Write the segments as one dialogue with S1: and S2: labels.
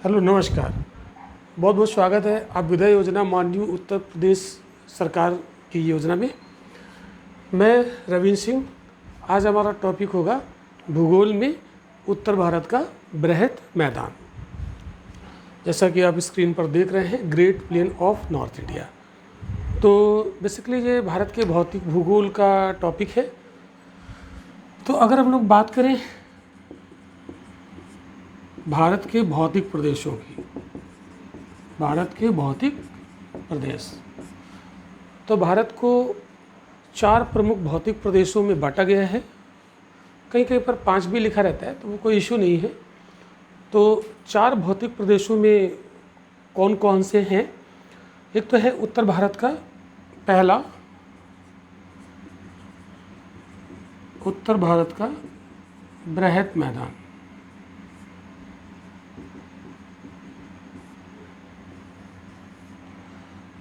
S1: Hello नमस्कार। बहुत बहुत स्वागत है आप विधेय योजना माननीय उत्तर प्रदेश सरकार की योजना में। मैं रविंद्र सिंह। आज हमारा टॉपिक होगा भूगोल में उत्तर भारत का बृहत मैदान। जैसा कि आप स्क्रीन पर देख रहे हैं, great plain of north India. तो बेसिकली ये भारत के भौतिक भूगोल का टॉपिक है। तो अगर हम लोग बात करें भारत के भौतिक प्रदेशों की, भारत के भौतिक प्रदेश, तो भारत को 4 प्रमुख भौतिक प्रदेशों में बांटा गया है। कहीं कहीं पर 5 भी लिखा रहता है, तो वो कोई इशू नहीं है। तो 4 भौतिक प्रदेशों में कौन कौन से हैं? एक तो है उत्तर भारत का पहला, उत्तर भारत का बृहत मैदान।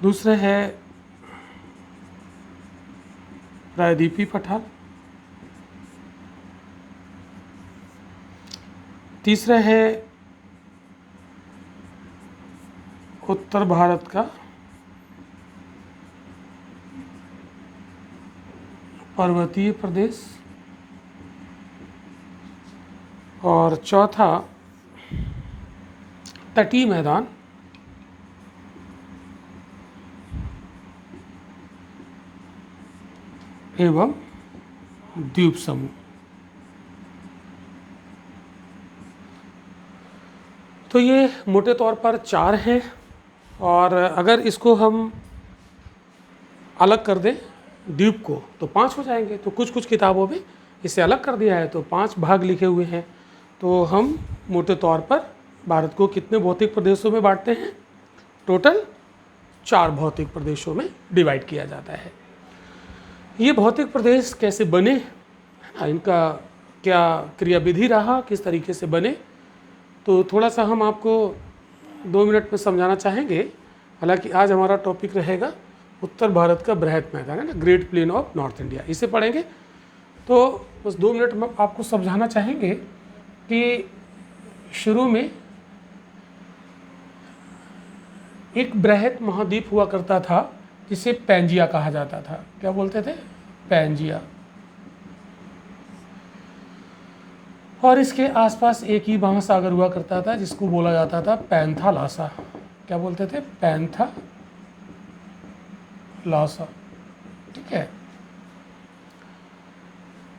S1: दूसरा है प्रायद्वीपीय पठार। तीसरा है उत्तर भारत का पर्वतीय प्रदेश। और चौथा तटीय मैदान एवं द्वीप समूह। तो ये मोटे तौर पर 4 हैं, और अगर इसको हम अलग कर दें द्वीप को तो 5 हो जाएंगे। तो कुछ कुछ किताबों में इसे अलग कर दिया है, तो 5 भाग लिखे हुए हैं। तो हम मोटे तौर पर भारत को कितने भौतिक प्रदेशों में बांटते हैं? टोटल 4 भौतिक प्रदेशों में डिवाइड किया जाता है। ये भौतिक प्रदेश कैसे बने, इनका क्या क्रियाविधि रहा, किस तरीके से बने, तो थोड़ा सा हम आपको 2 मिनट में समझाना चाहेंगे। हालांकि आज हमारा टॉपिक रहेगा उत्तर भारत का बृहत मैदान, है ना, great plain of north India, इसे पढ़ेंगे। तो बस 2 मिनट में आपको समझाना चाहेंगे कि शुरू में एक बृहत महाद्वीप हुआ करता था जिसे पैंजिया कहा जाता था। क्या बोलते थे? पैंजिया। और इसके आसपास एक ही महासागर हुआ करता था जिसको बोला जाता था पैंथालासा। क्या बोलते थे? पैंथालासा। ठीक है।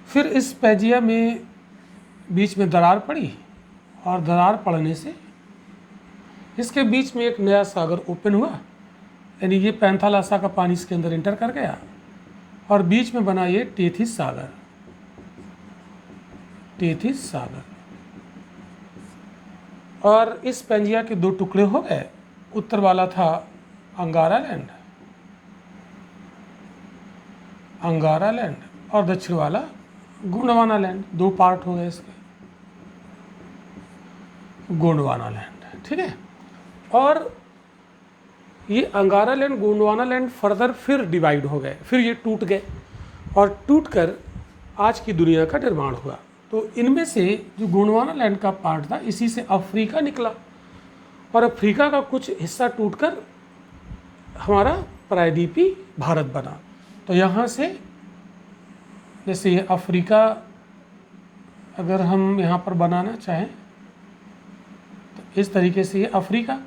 S1: फिर इस पैंजिया में बीच में दरार पड़ी, और दरार पड़ने से इसके बीच में एक नया सागर ओपन हुआ, यानी ये पैंथालासा का पानी इसके अंदर इंटर कर गया, और बीच में बना ये टेथिस सागर। टेथिस सागर। और इस पैंजिया के 2 टुकड़े हो गए। उत्तर वाला था अंगारा लैंड, अंगारा लैंड, और दक्षिण वाला गोंडवाना लैंड। 2 पार्ट हो गए इसके, गोंडवाना लैंड। ठीक है। और ये अंगारा लैंड, गोंडवाना लैंड फर्दर फिर डिवाइड हो गए, फिर ये टूट गए, और टूटकर आज की दुनिया का निर्माण हुआ। तो इनमें से जो गोंडवाना लैंड का पार्ट था, इसी से अफ्रीका निकला, और अफ्रीका का कुछ हिस्सा टूटकर हमारा प्रायद्वीपीय भारत बना। तो यहाँ से जैसे ये अफ्रीका अगर हम यहाँ पर बनाना चाहें तो इस तरीके से ये अफ्रीका,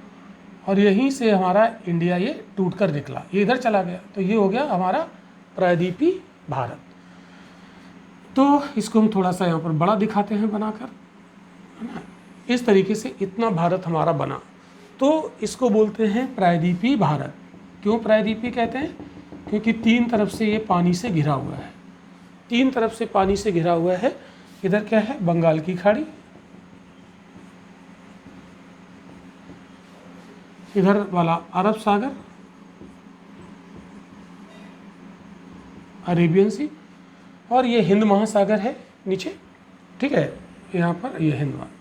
S1: और यहीं से हमारा इंडिया ये टूटकर निकला, ये इधर चला गया। तो ये हो गया हमारा प्रायद्वीपीय भारत। तो इसको हम थोड़ा सा यहाँ पर बड़ा दिखाते हैं बनाकर, है ना। इस तरीके से इतना भारत हमारा बना। तो इसको बोलते हैं प्रायद्वीपीय भारत। क्यों प्रायद्वीपीय कहते हैं? क्योंकि 3 तरफ से ये पानी से घिरा हुआ है। 3 तरफ से पानी से घिरा हुआ है। इधर क्या है? बंगाल की खाड़ी, इधर वाला अरब सागर, अरेबियन सी, और ये हिंद महासागर है नीचे। ठीक है। यहाँ पर ये हिंद महासागर।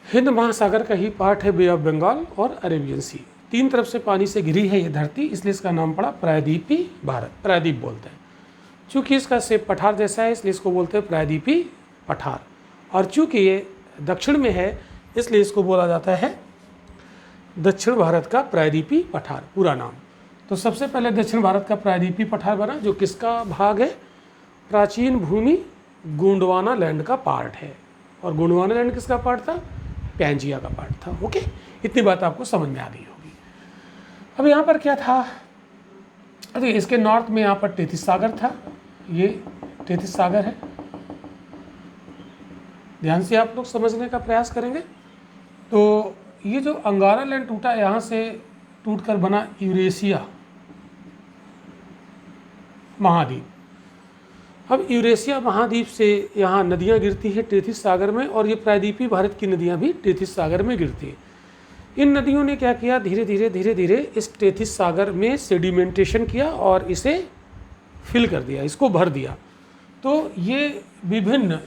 S1: हिंद महासागर का ही पार्ट है बे ऑफ बंगाल और अरेबियन सी। 3 तरफ से पानी से घिरी है ये धरती, इसलिए इसका नाम पड़ा प्रायद्वीपीय भारत। प्रायद्वीप बोलते हैं। चूँकि इसका शेप पठार जैसा है, इसलिए इसको बोलते हैं प्रायद्वीपीय पठार। और चूंकि ये दक्षिण में है इसलिए इसको बोला जाता है दक्षिण भारत का प्रायद्वीपीय पठार, पूरा नाम। तो सबसे पहले दक्षिण भारत का प्रायद्वीपीय पठार बना, जो किसका भाग है? प्राचीन भूमि गोंडवाना लैंड का पार्ट है। और गोंडवाना लैंड किसका पार्ट था? पैंजिया का पार्ट था। ओके, इतनी बात आपको समझ में आ गई होगी। अब यहाँ पर क्या था? अरे इसके नॉर्थ में यहाँ पर टेथिस सागर था, ये टेथिस सागर है। ध्यान से आप लोग समझने का प्रयास करेंगे। तो ये जो अंगारा लैंड टूटा, यहाँ से टूटकर बना यूरेशिया महाद्वीप। अब यूरेशिया महाद्वीप से यहाँ नदियाँ गिरती हैं टेथिस सागर में, और ये प्रायद्वीपीय भारत की नदियाँ भी टेथिस सागर में गिरती हैं। इन नदियों ने क्या किया? धीरे धीरे इस टेथिस सागर में सेडिमेंटेशन किया और इसे फिल कर दिया, इसको भर दिया। तो ये विभिन्न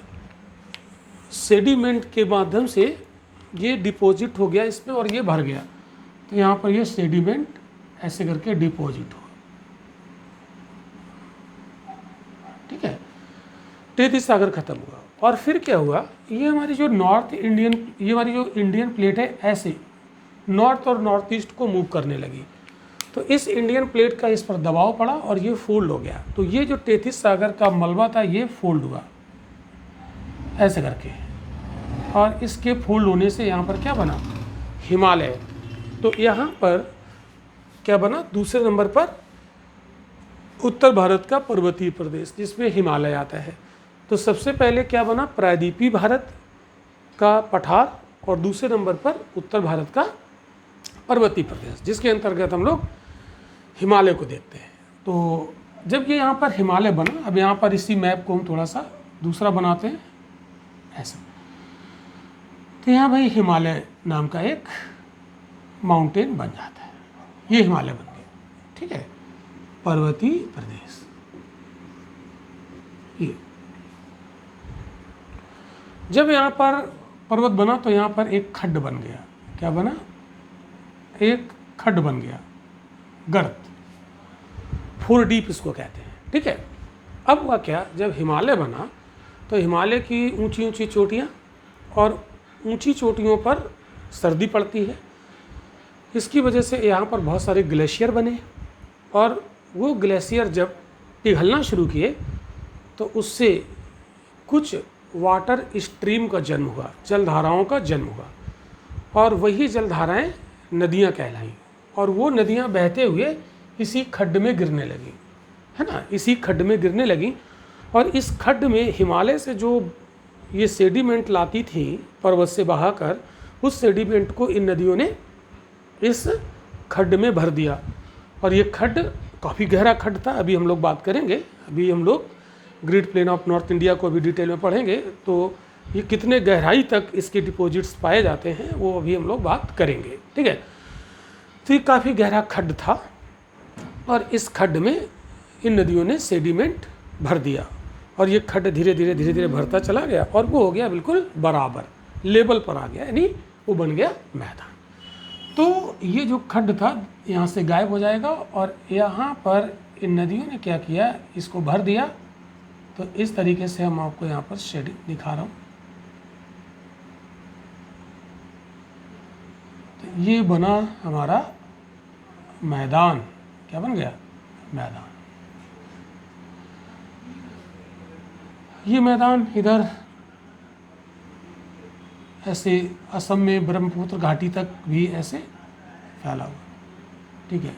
S1: सेडिमेंट के माध्यम से ये डिपॉजिट हो गया इसमें और ये भर गया। तो यहाँ पर ये सेडिमेंट ऐसे करके डिपॉजिट हो, ठीक है। टेथिस सागर खत्म हुआ और फिर क्या हुआ? ये हमारी जो इंडियन प्लेट है ऐसे नॉर्थ और नॉर्थ ईस्ट को मूव करने लगी। तो इस इंडियन प्लेट का इस पर दबाव पड़ा और ये फोल्ड हो गया। तो ये जो टेथिस सागर का मलबा था ये फोल्ड हुआ ऐसे करके, और इसके फोल्ड होने से यहाँ पर क्या बना? हिमालय। तो यहाँ पर क्या बना? दूसरे नंबर पर उत्तर भारत का पर्वतीय प्रदेश जिसमें हिमालय आता है। तो सबसे पहले क्या बना? प्रायद्वीपीय भारत का पठार, और दूसरे नंबर पर उत्तर भारत का पर्वतीय प्रदेश, जिसके अंतर्गत हम लोग हिमालय को देखते हैं। तो जब ये यहाँ पर हिमालय बना, अब यहाँ पर इसी मैप को हम थोड़ा सा दूसरा बनाते हैं ऐसा। तो यहाँ भाई हिमालय नाम का एक माउंटेन बन जाता है, ये हिमालय बन गया, ठीक है। पर्वतीय प्रदेश ये। जब यहाँ पर पर्वत बना तो यहाँ पर एक खड्ड बन गया। क्या बना? एक खड्ड बन गया, गर्त, फोर डीप इसको कहते हैं, ठीक है। अब हुआ क्या? जब हिमालय बना तो हिमालय की ऊंची ऊंची चोटियाँ, और ऊंची चोटियों पर सर्दी पड़ती है। इसकी वजह से यहाँ पर बहुत सारे ग्लेशियर बने, और वो ग्लेशियर जब पिघलना शुरू किए तो उससे कुछ वाटर स्ट्रीम का जन्म हुआ, जलधाराओं का जन्म हुआ, और वही जलधाराएं नदियाँ कहलाईं। और वो नदियाँ बहते हुए इसी खड्ड में गिरने लगी, है ना, इसी खड्ड में गिरने लगी। और इस खड्ड में हिमालय से जो ये सेडिमेंट लाती थी पर्वत से बहाकर, उस सेडिमेंट को इन नदियों ने इस खड्ड में भर दिया। और ये खड्ड काफ़ी गहरा खड्ड था, अभी हम लोग बात करेंगे। अभी हम लोग great plain of north India को अभी डिटेल में पढ़ेंगे, तो ये कितने गहराई तक इसके डिपॉजिट्स पाए जाते हैं वो अभी हम लोग बात करेंगे, ठीक है। तो ये काफ़ी गहरा खड्ड था, और इस खड्ड में इन नदियों ने सेडिमेंट भर दिया, और ये खड्ड धीरे धीरे भरता चला गया, और वो हो गया बिल्कुल बराबर लेवल पर आ गया, यानी वो बन गया मैदान। तो ये जो खड्ड था यहाँ से गायब हो जाएगा, और यहाँ पर इन नदियों ने क्या किया? इसको भर दिया। तो इस तरीके से हम आपको यहाँ पर शेडिंग दिखा रहा हूँ। तो ये बना हमारा मैदान। क्या बन गया? मैदान। ये मैदान इधर ऐसे असम में ब्रह्मपुत्र घाटी तक भी ऐसे फैला हुआ, ठीक है।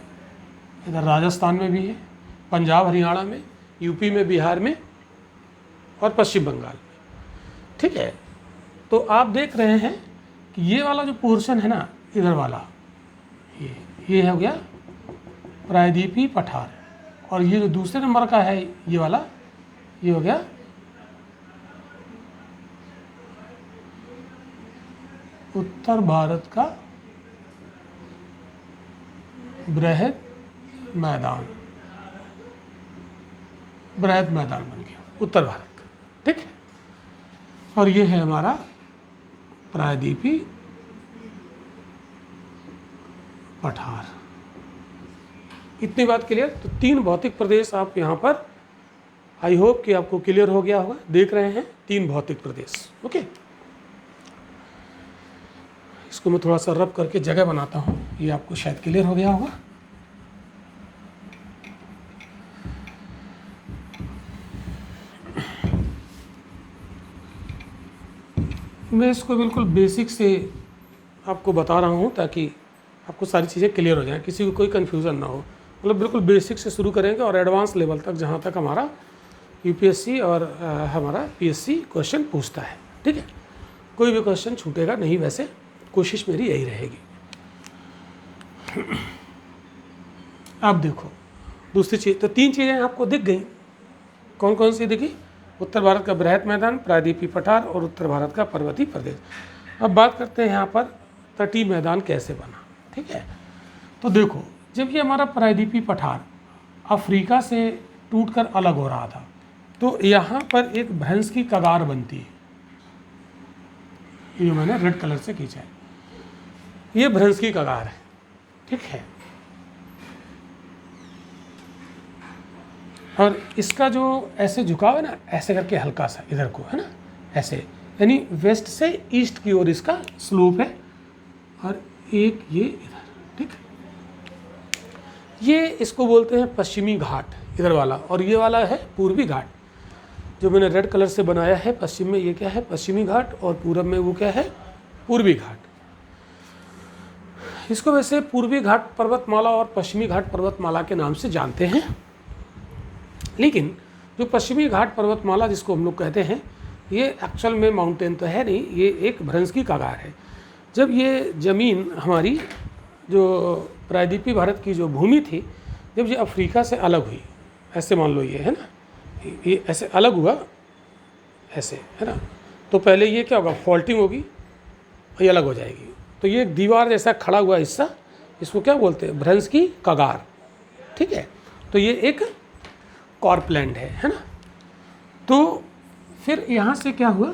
S1: इधर राजस्थान में भी है, पंजाब हरियाणा में, यूपी में, बिहार में, और पश्चिम बंगाल में, ठीक है। तो आप देख रहे हैं कि ये वाला जो पोर्शन है ना, इधर वाला ये हो गया प्रायद्वीपीय पठार, और ये जो दूसरे नंबर का है ये वाला, ये हो गया उत्तर भारत का बृहद मैदान बन गया उत्तर भारत का, ठीक है। और ये है हमारा प्रायद्वीपीय पठार। इतनी बात क्लियर? तो 3 भौतिक प्रदेश आप यहाँ पर आई होप कि आपको क्लियर हो गया होगा। देख रहे हैं 3 भौतिक प्रदेश। ओके, इसको मैं थोड़ा सा रब करके जगह बनाता हूँ, ये आपको शायद क्लियर हो गया होगा। मैं इसको बिल्कुल बेसिक से आपको बता रहा हूँ ताकि आपको सारी चीज़ें क्लियर हो जाएं, किसी को कोई कन्फ्यूज़न ना हो। मतलब बिल्कुल बेसिक से शुरू करेंगे और एडवांस लेवल तक, जहाँ तक हमारा यूपीएससी और हमारा पीएससी क्वेश्चन पूछता है। ठीक है, कोई भी क्वेश्चन छूटेगा नहीं, वैसे कोशिश मेरी यही रहेगी। अब देखो दूसरी चीज़, तो 3 चीज़ें आपको दिख गई। कौन कौन सी दिखी? उत्तर भारत का बृहत मैदान, प्रायद्वीपीय पठार और उत्तर भारत का पर्वतीय प्रदेश। अब बात करते हैं यहाँ पर तटीय मैदान कैसे बना। ठीक है, तो देखो जब ये हमारा प्रायद्वीपीय पठार अफ्रीका से टूटकर अलग हो रहा था, तो यहाँ पर एक भ्रंश की कगार बनती है। ये मैंने रेड कलर से खींचा है, ये भ्रंश की कगार है। ठीक है, और इसका जो ऐसे झुकाव है ना, ऐसे करके हल्का सा इधर को है ना, ऐसे, यानी वेस्ट से ईस्ट की ओर इसका स्लोप है, और एक ये इधर। ठीक है, ये इसको बोलते हैं पश्चिमी घाट, इधर वाला, और ये वाला है पूर्वी घाट। जो मैंने रेड कलर से बनाया है पश्चिम में, ये क्या है? पश्चिमी घाट, और पूरब में वो क्या है? पूर्वी घाट। इसको वैसे पूर्वी घाट पर्वतमाला और पश्चिमी घाट पर्वतमाला के नाम से जानते हैं, लेकिन जो पश्चिमी घाट पर्वतमाला जिसको हम लोग कहते हैं, ये एक्चुअल में माउंटेन तो है नहीं, ये एक भ्रंश की कगार है। जब ये ज़मीन हमारी जो प्रायद्वीपीय भारत की जो भूमि थी, जब ये अफ्रीका से अलग हुई, ऐसे मान लो ये है ना, ये ऐसे अलग हुआ, ऐसे है ना, तो पहले ये क्या होगा? फॉल्टिंग होगी, ये अलग हो जाएगी। तो ये एक दीवार जैसा खड़ा हुआ हिस्सा, इसको क्या बोलते हैं? भ्रंश की कगार। ठीक है, तो ये एक कॉर्पलैंड है ना। तो फिर यहाँ से क्या हुआ?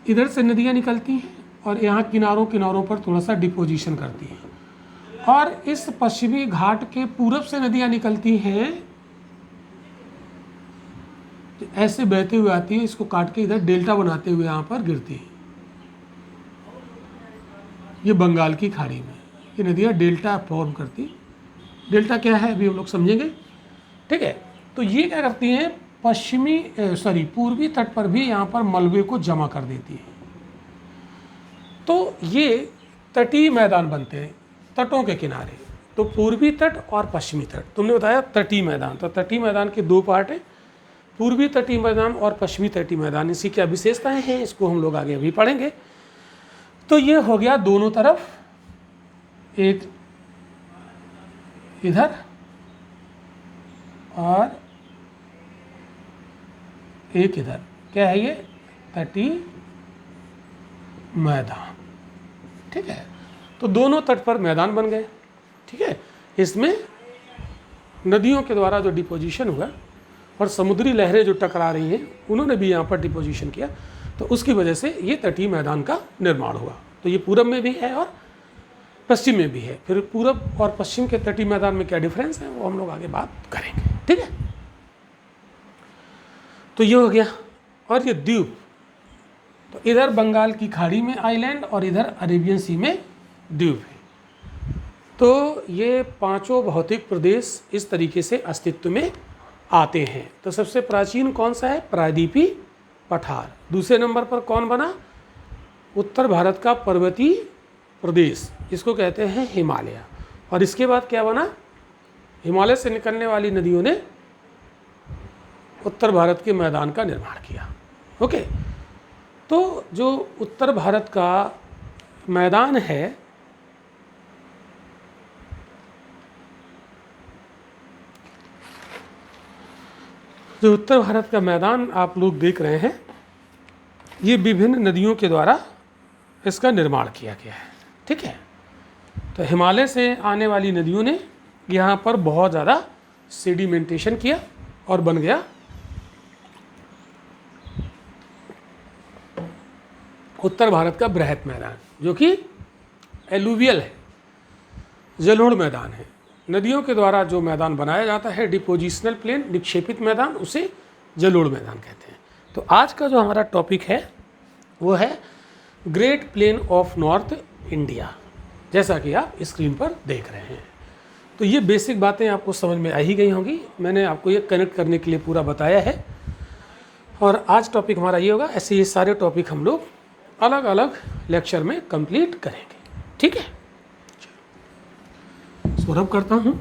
S1: इधर से नदियाँ निकलती हैं और यहाँ किनारों किनारों पर थोड़ा सा डिपोजिशन करती हैं, और इस पश्चिमी घाट के पूरब से नदियाँ निकलती हैं, ऐसे बहते हुए आती है, इसको काट के इधर डेल्टा बनाते हुए यहाँ पर गिरती है। ये बंगाल की खाड़ी में ये नदियाँ डेल्टा फॉर्म करती। डेल्टा क्या है अभी हम लोग समझेंगे। ठीक है, तो ये क्या करती हैं? पूर्वी तट पर भी यहाँ पर मलबे को जमा कर देती है। तो ये तटीय मैदान बनते हैं तटों के किनारे। तो पूर्वी तट और पश्चिमी तट, तुमने बताया तटीय मैदान, तो तटीय मैदान के 2 पार्ट हैं, पूर्वी तटीय मैदान और पश्चिमी तटीय मैदान। इसी क्या विशेषताएं हैं, इसको हम लोग आगे अभी पढ़ेंगे। तो ये हो गया दोनों तरफ, एक इधर और एक इधर। क्या है ये? तटीय मैदान। ठीक है, तो दोनों तट पर मैदान बन गए। ठीक है, इसमें नदियों के द्वारा जो डिपोजिशन हुआ और समुद्री लहरें जो टकरा रही हैं, उन्होंने भी यहाँ पर डिपोजिशन किया, तो उसकी वजह से ये तटीय मैदान का निर्माण हुआ। तो ये पूरब में भी है और पश्चिम में भी है। फिर पूरब और पश्चिम के तटीय मैदान में क्या डिफरेंस है वो हम लोग आगे बात करेंगे। ठीक है, तो ये हो गया। और ये द्वीप, तो इधर बंगाल की खाड़ी में आइलैंड और इधर अरेबियन सी में द्वीप है। तो ये 5 भौतिक प्रदेश इस तरीके से अस्तित्व में आते हैं। तो सबसे प्राचीन कौन सा है? प्रायद्वीपीय पठार। दूसरे नंबर पर कौन बना? उत्तर भारत का पर्वतीय प्रदेश, इसको कहते हैं हिमालय। और इसके बाद क्या बना? हिमालय से निकलने वाली नदियों ने उत्तर भारत के मैदान का निर्माण किया। ओके, तो जो उत्तर भारत का मैदान है, जो उत्तर भारत का मैदान आप लोग देख रहे हैं, ये विभिन्न नदियों के द्वारा इसका निर्माण किया गया है। ठीक है, तो हिमालय से आने वाली नदियों ने यहाँ पर बहुत ज़्यादा सेडिमेंटेशन किया और बन गया उत्तर भारत का बृहत मैदान, जो कि एलुवियल है, जलोढ़ मैदान है। नदियों के द्वारा जो मैदान बनाया जाता है, डिपोजिशनल प्लेन, निक्षेपित मैदान, उसे जलोढ़ मैदान कहते हैं। तो आज का जो हमारा टॉपिक है वो है great plain of north India, जैसा कि आप स्क्रीन पर देख रहे हैं। तो ये बेसिक बातें आपको समझ में आ ही गई होंगी, मैंने आपको ये कनेक्ट करने के लिए पूरा बताया है। और आज टॉपिक हमारा ये होगा, ऐसे ये सारे टॉपिक हम लोग अलग अलग लेक्चर में कंप्लीट करेंगे, ठीक है। सौरभ करता हूँ।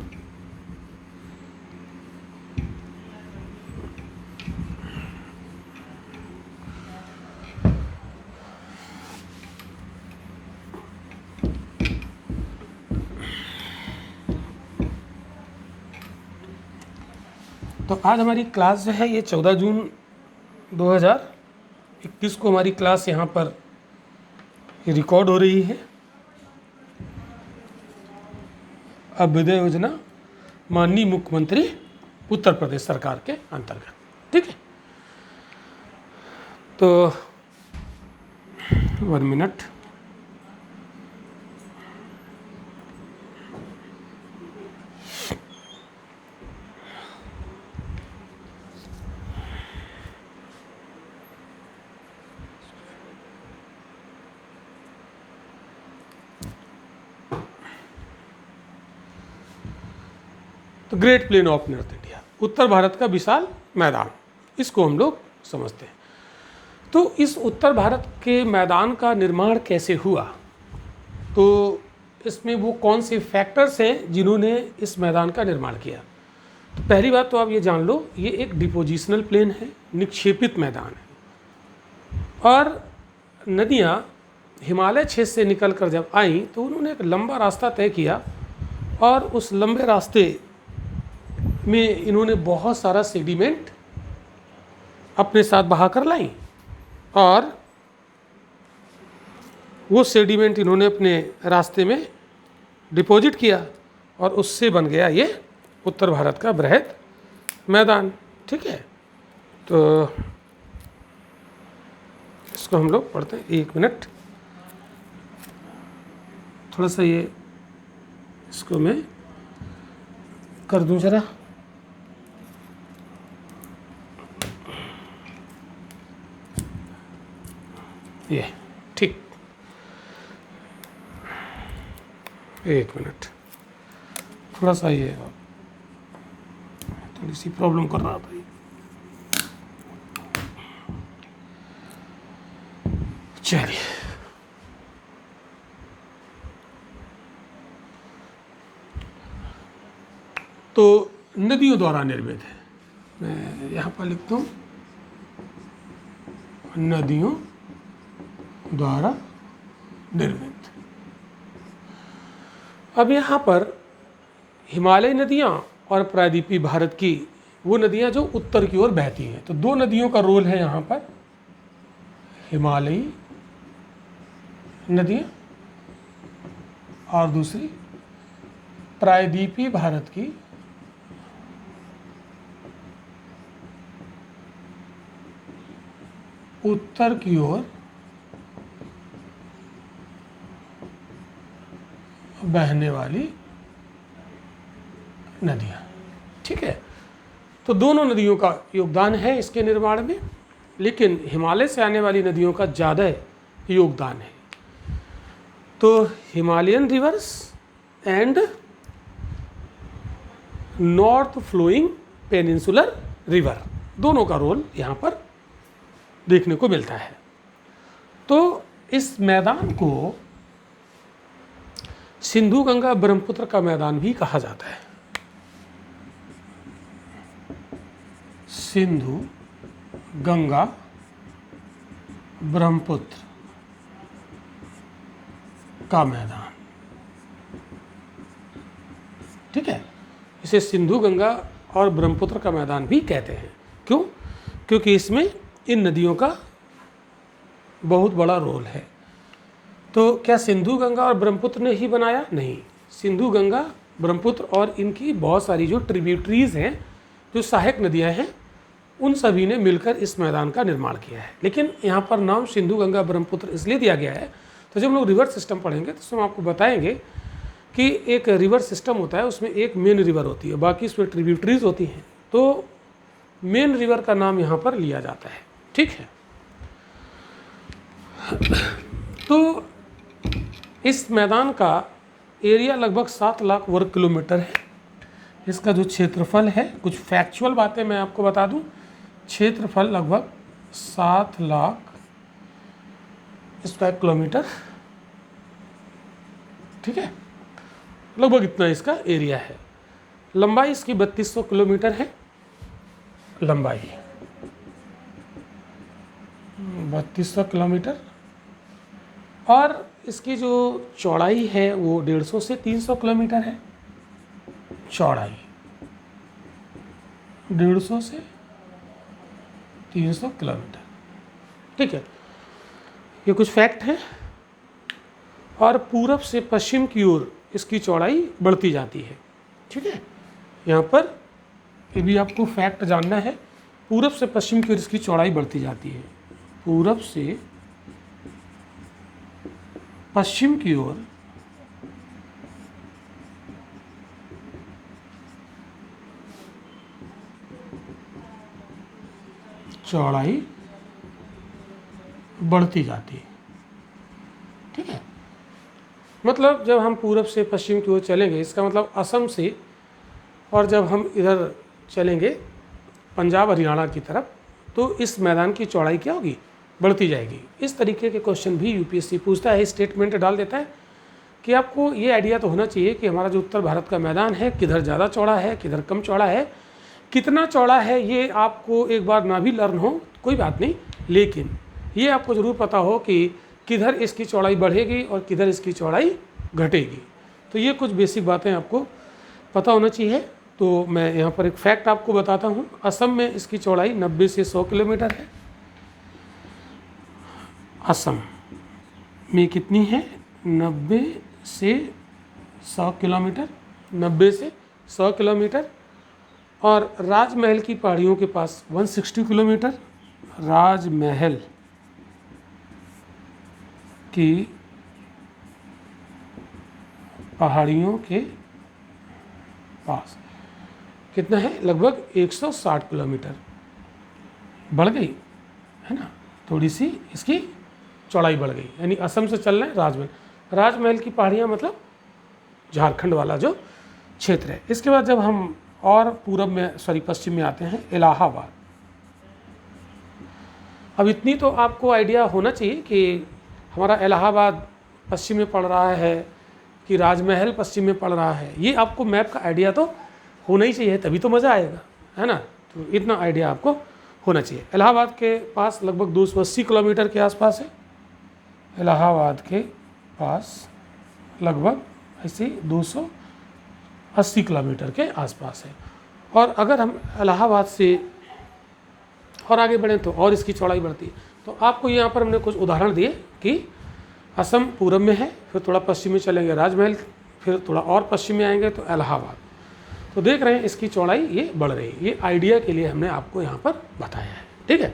S1: तो आज हमारी क्लास जो है ये 14 जून 2021 को हमारी क्लास यहाँ पर रिकॉर्ड हो रही है। अभ्युदय योजना माननीय मुख्यमंत्री उत्तर प्रदेश सरकार के अंतर्गत, ठीक है। तो 1 मिनट। तो great plain of north India, उत्तर भारत का विशाल मैदान, इसको हम लोग समझते हैं। तो इस उत्तर भारत के मैदान का निर्माण कैसे हुआ, तो इसमें वो कौन से फैक्टर्स हैं जिन्होंने इस मैदान का निर्माण किया। तो पहली बात तो आप ये जान लो, ये एक डिपोजिशनल प्लेन है, निक्षेपित मैदान है। और नदियाँ हिमालय क्षेत्र से निकलकर जब आईं तो उन्होंने एक लंबा रास्ता तय किया और उस लंबे रास्ते में इन्होंने बहुत सारा सेडिमेंट अपने साथ बहा कर लाई और वो सेडिमेंट इन्होंने अपने रास्ते में डिपॉजिट किया और उससे बन गया ये उत्तर भारत का बृहद मैदान, ठीक है। तो इसको हम लोग पढ़ते हैं। 1 मिनट, थोड़ा सा ये इसको मैं कर दूं जरा। ये ठीक, 1 मिनट, थोड़ा सा ये थोड़ी सी प्रॉब्लम कर रहा था ये। चलिए, तो नदियों द्वारा निर्मित है, मैं यहाँ पर लिखता हूँ नदियों द्वारा निर्मित। अब यहाँ पर हिमालय नदियाँ और प्रायद्वीपीय भारत की वो नदियाँ जो उत्तर की ओर बहती हैं। तो 2 नदियों का रोल है यहाँ पर, हिमालयी नदियाँ और दूसरी प्रायद्वीपीय भारत की उत्तर की ओर बहने वाली नदियाँ, ठीक है। तो दोनों नदियों का योगदान है इसके निर्माण में, लेकिन हिमालय से आने वाली नदियों का ज़्यादा योगदान है। तो Himalayan rivers and north flowing peninsular river, दोनों का रोल यहाँ पर देखने को मिलता है। तो इस मैदान को सिंधु गंगा ब्रह्मपुत्र का मैदान भी कहा जाता है। सिंधु गंगा ब्रह्मपुत्र का मैदान, ठीक है। इसे सिंधु गंगा और ब्रह्मपुत्र का मैदान भी कहते हैं। क्यों? क्योंकि इसमें इन नदियों का बहुत बड़ा रोल है। तो क्या सिंधु गंगा और ब्रह्मपुत्र ने ही बनाया? नहीं, सिंधु गंगा ब्रह्मपुत्र और इनकी बहुत सारी जो ट्रिब्यूटरीज हैं, जो सहायक नदियां हैं, उन सभी ने मिलकर इस मैदान का निर्माण किया है। लेकिन यहाँ पर नाम सिंधु गंगा ब्रह्मपुत्र इसलिए दिया गया है, तो जब हम लोग रिवर सिस्टम पढ़ेंगे तो उसमें आपको बताएंगे कि एक रिवर सिस्टम होता है, उसमें एक मेन रिवर होती है, बाकी उसमें ट्रिब्यूटरीज होती हैं। तो मेन रिवर का नाम यहाँ पर लिया जाता है। ठीक है, तो इस मैदान का एरिया लगभग 7 लाख वर्ग किलोमीटर है। इसका जो क्षेत्रफल है, कुछ फैक्चुअल बातें मैं आपको बता दूं, क्षेत्रफल लगभग 7 लाख स्क्वायर किलोमीटर। ठीक है, लगभग इतना इसका एरिया है। लंबाई इसकी 3200 किलोमीटर है, लंबाई 3200 किलोमीटर, और इसकी जो चौड़ाई है वो 150 से 300 किलोमीटर है। चौड़ाई 150 से 300 किलोमीटर। ठीक है, ये कुछ फैक्ट हैं। और पूरब से पश्चिम की ओर इसकी चौड़ाई बढ़ती जाती है। ठीक है, यहाँ पर ये भी आपको फैक्ट जानना है, पूरब से पश्चिम की ओर इसकी चौड़ाई बढ़ती जाती है। पूरब से पश्चिम की ओर चौड़ाई बढ़ती जाती है। ठीक है, मतलब जब हम पूरब से पश्चिम की ओर चलेंगे, इसका मतलब असम से, और जब हम इधर चलेंगे पंजाब हरियाणा की तरफ, तो इस मैदान की चौड़ाई क्या होगी, बढ़ती जाएगी। इस तरीके के क्वेश्चन भी यूपीएससी पूछता है, स्टेटमेंट डाल देता है कि आपको ये आइडिया तो होना चाहिए कि हमारा जो उत्तर भारत का मैदान है किधर ज़्यादा चौड़ा है, किधर कम चौड़ा है, कितना चौड़ा है। ये आपको एक बार ना भी लर्न हो कोई बात नहीं, लेकिन ये आपको ज़रूर पता हो कि किधर इसकी चौड़ाई बढ़ेगी और किधर इसकी चौड़ाई घटेगी। तो ये कुछ बेसिक बातें आपको पता होना चाहिए। तो मैं यहाँ पर एक फैक्ट आपको बताता हूँ। असम में इसकी चौड़ाई 90 से 100 किलोमीटर है। असम में कितनी है, 90 से 100 किलोमीटर, 90 से 100 किलोमीटर। और राजमहल की पहाड़ियों के पास 160 किलोमीटर, राजमहल की पहाड़ियों के पास कितना है, लगभग 160 किलोमीटर। बढ़ गई है ना, थोड़ी सी इसकी चौड़ाई बढ़ गई, यानी असम से चल रहे हैं राजमहल। राजमहल की पहाड़ियाँ मतलब झारखंड वाला जो क्षेत्र है। इसके बाद जब हम और पूरब में पश्चिम में आते हैं, इलाहाबाद। अब इतनी तो आपको आइडिया होना चाहिए कि हमारा इलाहाबाद पश्चिम में पड़ रहा है कि राजमहल पश्चिम में पड़ रहा है। ये आपको मैप का आइडिया तो होना ही चाहिए, तभी तो मज़ा आएगा, है ना। तो इतना आइडिया आपको होना चाहिए। इलाहाबाद के पास लगभग 280 किलोमीटर के आसपास है। इलाहाबाद के पास लगभग ऐसे 280 किलोमीटर के आसपास है। और अगर हम इलाहाबाद से और आगे बढ़ें तो और इसकी चौड़ाई बढ़ती है। तो आपको यहाँ पर हमने कुछ उदाहरण दिए कि असम पूरब में है, फिर थोड़ा पश्चिम में चलेंगे राजमहल, फिर थोड़ा और पश्चिम में आएंगे तो इलाहाबाद। तो देख रहे हैं इसकी चौड़ाई ये बढ़ रही है। ये आइडिया के लिए हमने आपको यहाँ पर बताया है। ठीक है,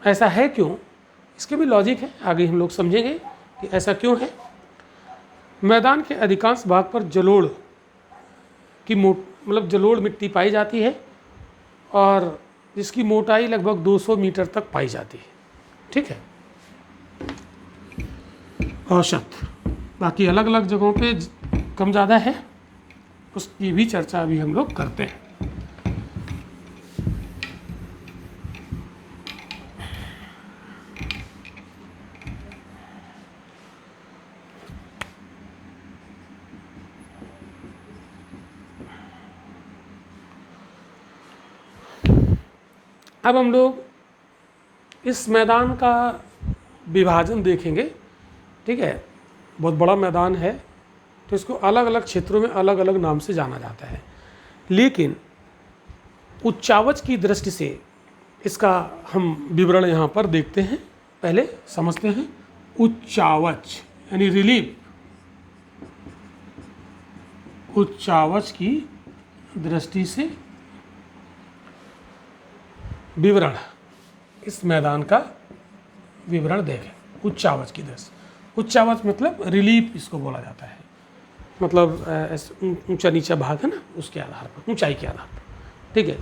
S1: ऐसा है क्यों, इसके भी लॉजिक है, आगे हम लोग समझेंगे कि ऐसा क्यों है। मैदान के अधिकांश भाग पर जलोढ़ की मतलब जलोढ़ मिट्टी पाई जाती है और जिसकी मोटाई लगभग 200 मीटर तक पाई जाती है। ठीक है, औसत। बाकी अलग अलग जगहों पे कम ज़्यादा है, उसकी भी चर्चा अभी हम लोग करते हैं। अब हम लोग इस मैदान का विभाजन देखेंगे। ठीक है, बहुत बड़ा मैदान है, तो इसको अलग अलग क्षेत्रों में अलग अलग नाम से जाना जाता है। लेकिन उच्चावच की दृष्टि से इसका हम विवरण यहाँ पर देखते हैं। पहले समझते हैं उच्चावच यानी रिलीफ। उच्चावच की दृष्टि से विवरण, इस मैदान का विवरण देखें उच्चावच की दृष्टि। उच्चावच मतलब रिलीफ इसको बोला जाता है। मतलब ऊंचा नीचा भाग है ना, उसके आधार पर, ऊंचाई के आधार पर। ठीक है,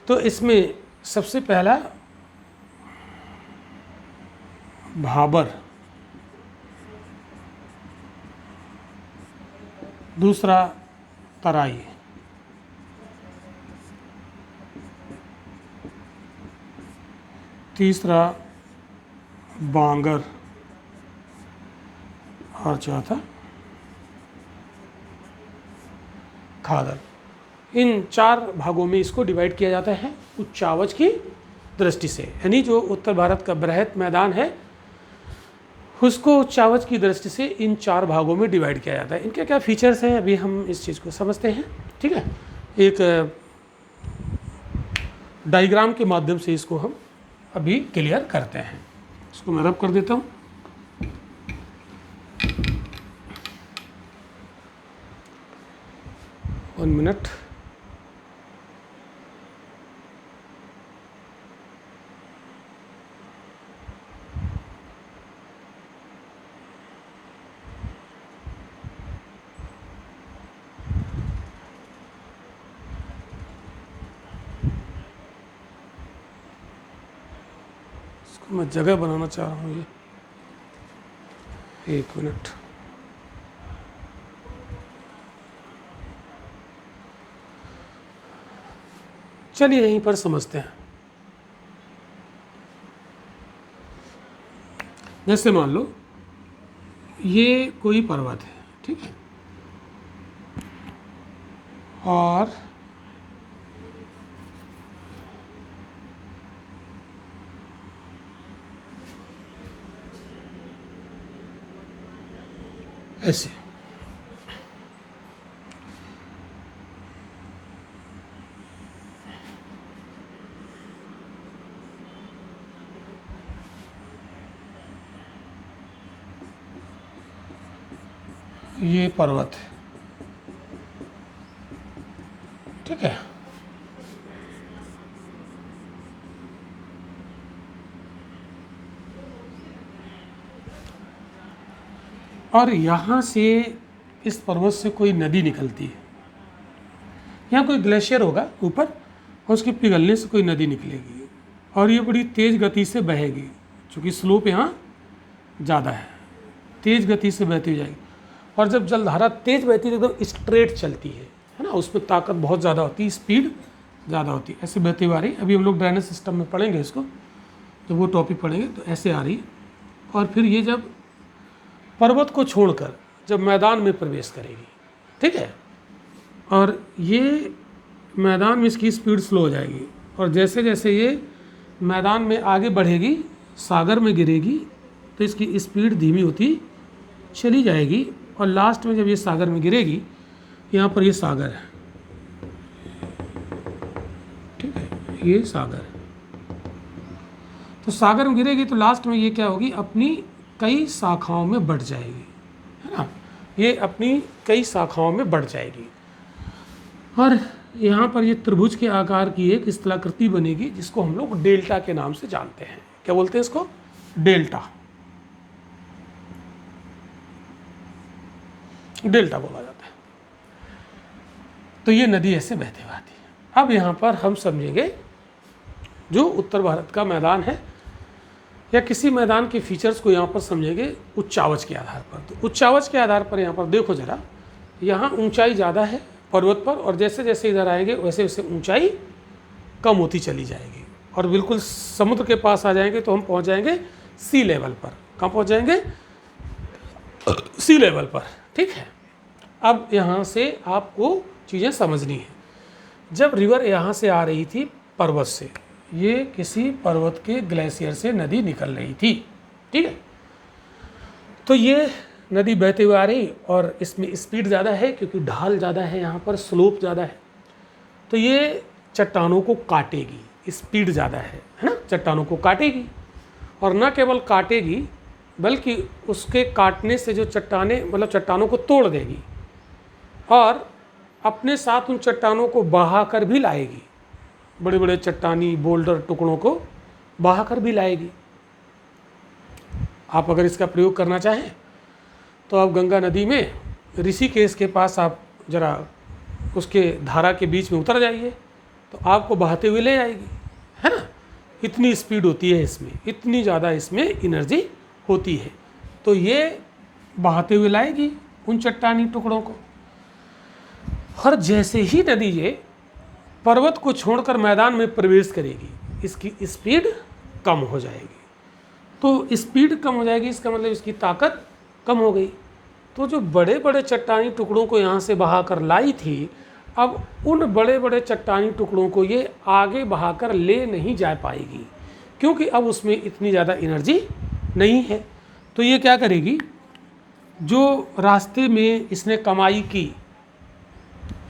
S1: तो इसमें सबसे पहला भाबर, दूसरा तराई, तीसरा बांगर और चौथा खादर। इन 4 भागों में इसको डिवाइड किया जाता है उच्चावच की दृष्टि से, यानी जो उत्तर भारत का बृहत मैदान है उसको उच्चावच की दृष्टि से इन 4 भागों में डिवाइड किया जाता है। इनके क्या फीचर्स हैं अभी हम इस चीज़ को समझते हैं। ठीक है, एक डायग्राम के माध्यम से इसको हम अभी क्लियर करते हैं। इसको मैं रब कर देता हूँ। One minute. इसको मैं जगह बनाना चाह रहा हूँ, ये 1 मिनट। चलिए यहीं पर समझते हैं। जैसे मान लो ये कोई पर्वत है, ठीक है, और ऐसे ये पर्वत है, ठीक है, और यहाँ से इस पर्वत से कोई नदी निकलती है। यहाँ कोई ग्लेशियर होगा ऊपर और उसके पिघलने से कोई नदी निकलेगी और ये बड़ी तेज़ गति से बहेगी, क्योंकि स्लोप यहाँ ज़्यादा है, तेज़ गति से बहती हो जाएगी। और जब जलधारा तेज़ बहती है तो एकदम स्ट्रेट चलती है ना, उसमें ताकत बहुत ज़्यादा होती है, स्पीड ज़्यादा होती है, ऐसे बहती हुई आ रही। अभी हम लोग ड्रेनेज सिस्टम में पढ़ेंगे इसको, जब वो टॉपिक पढ़ेंगे तो ऐसे आ रही। और फिर ये जब पर्वत को छोड़कर जब मैदान में प्रवेश करेगी, ठीक है, और ये मैदान में इसकी स्पीड स्लो हो जाएगी, और जैसे जैसे ये मैदान में आगे बढ़ेगी, सागर में गिरेगी, तो इसकी स्पीड धीमी होती चली जाएगी, और लास्ट में जब ये सागर में गिरेगी, यहाँ पर ये सागर है, ठीक है, ये सागर है, तो सागर में गिरेगी तो लास्ट में ये क्या होगी, अपनी कई शाखाओं में बढ़ जाएगी, है ना, ये अपनी कई शाखाओं में बढ़ जाएगी। और यहाँ पर ये त्रिभुज के आकार की एक स्थलाकृति बनेगी, जिसको हम लोग डेल्टा के नाम से जानते हैं। क्या बोलते हैं इसको? डेल्टा, डेल्टा बोला जाता है। तो ये नदी ऐसे बहती हुई आती है। अब यहाँ पर हम समझेंगे जो उत्तर भारत का मैदान है या किसी मैदान के फीचर्स को यहाँ पर समझेंगे उच्चावच के आधार पर। तो उच्चावच के आधार पर यहाँ पर देखो जरा, यहाँ ऊंचाई ज़्यादा है पर्वत पर, और जैसे जैसे इधर आएंगे वैसे वैसे ऊंचाई कम होती चली जाएगी, और बिल्कुल समुद्र के पास आ जाएंगे तो हम पहुँच जाएंगे सी लेवल पर। कहाँ पहुँच जाएंगे? सी लेवल पर, ठीक है। अब यहाँ से आपको चीज़ें समझनी है। जब रिवर यहाँ से आ रही थी पर्वत से, ये किसी पर्वत के ग्लेशियर से नदी निकल रही थी, ठीक है। तो ये नदी बहते हुए आ रही, और इसमें स्पीड ज़्यादा है क्योंकि ढाल ज़्यादा है, यहाँ पर स्लोप ज़्यादा है, तो ये चट्टानों को काटेगी, स्पीड ज़्यादा है ना, चट्टानों को काटेगी। और न केवल काटेगी बल्कि उसके काटने से जो चट्टानें, मतलब चट्टानों को तोड़ देगी, और अपने साथ उन चट्टानों को बहा कर भी लाएगी, बड़े बड़े चट्टानी बोल्डर टुकड़ों को बहा कर भी लाएगी। आप अगर इसका प्रयोग करना चाहें तो आप गंगा नदी में ऋषिकेश के पास आप ज़रा उसके धारा के बीच में उतर जाइए तो आपको बहाते हुए ले जाएगी, है ना। इतनी स्पीड होती है इसमें, इतनी ज़्यादा इसमें एनर्जी होती है। तो ये बहाते हुए लाएगी उन चट्टानी टुकड़ों को। और जैसे ही नदी ये पर्वत को छोड़कर मैदान में प्रवेश करेगी, इसकी स्पीड कम हो जाएगी। तो स्पीड कम हो जाएगी, इसका मतलब इसकी ताकत कम हो गई। तो जो बड़े बड़े चट्टानी टुकड़ों को यहाँ से बहाकर लाई थी, अब उन बड़े बड़े चट्टानी टुकड़ों को ये आगे बहाकर ले नहीं जा पाएगी, क्योंकि अब उसमें इतनी ज़्यादा एनर्जी नहीं है। तो ये क्या करेगी, जो रास्ते में इसने कमाई की,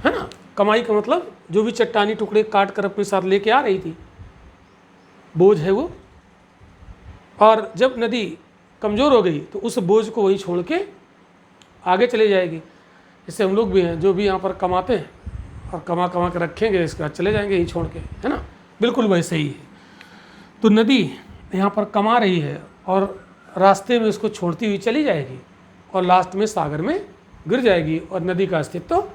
S1: है ना, कमाई का मतलब जो भी चट्टानी टुकड़े काट कर अपने साथ लेके आ रही थी, बोझ है वो, और जब नदी कमज़ोर हो गई तो उस बोझ को वहीं छोड़ के आगे चले जाएगी। इससे हम लोग भी हैं, जो भी यहाँ पर कमाते हैं और कमा कमा के रखेंगे, इसके बाद चले जाएंगे यहीं छोड़ के, है ना, बिल्कुल वैसे ही है। तो नदी यहाँ पर कमा रही है और रास्ते में इसको छोड़ती हुई चली जाएगी और लास्ट में सागर में गिर जाएगी और नदी का अस्तित्व तो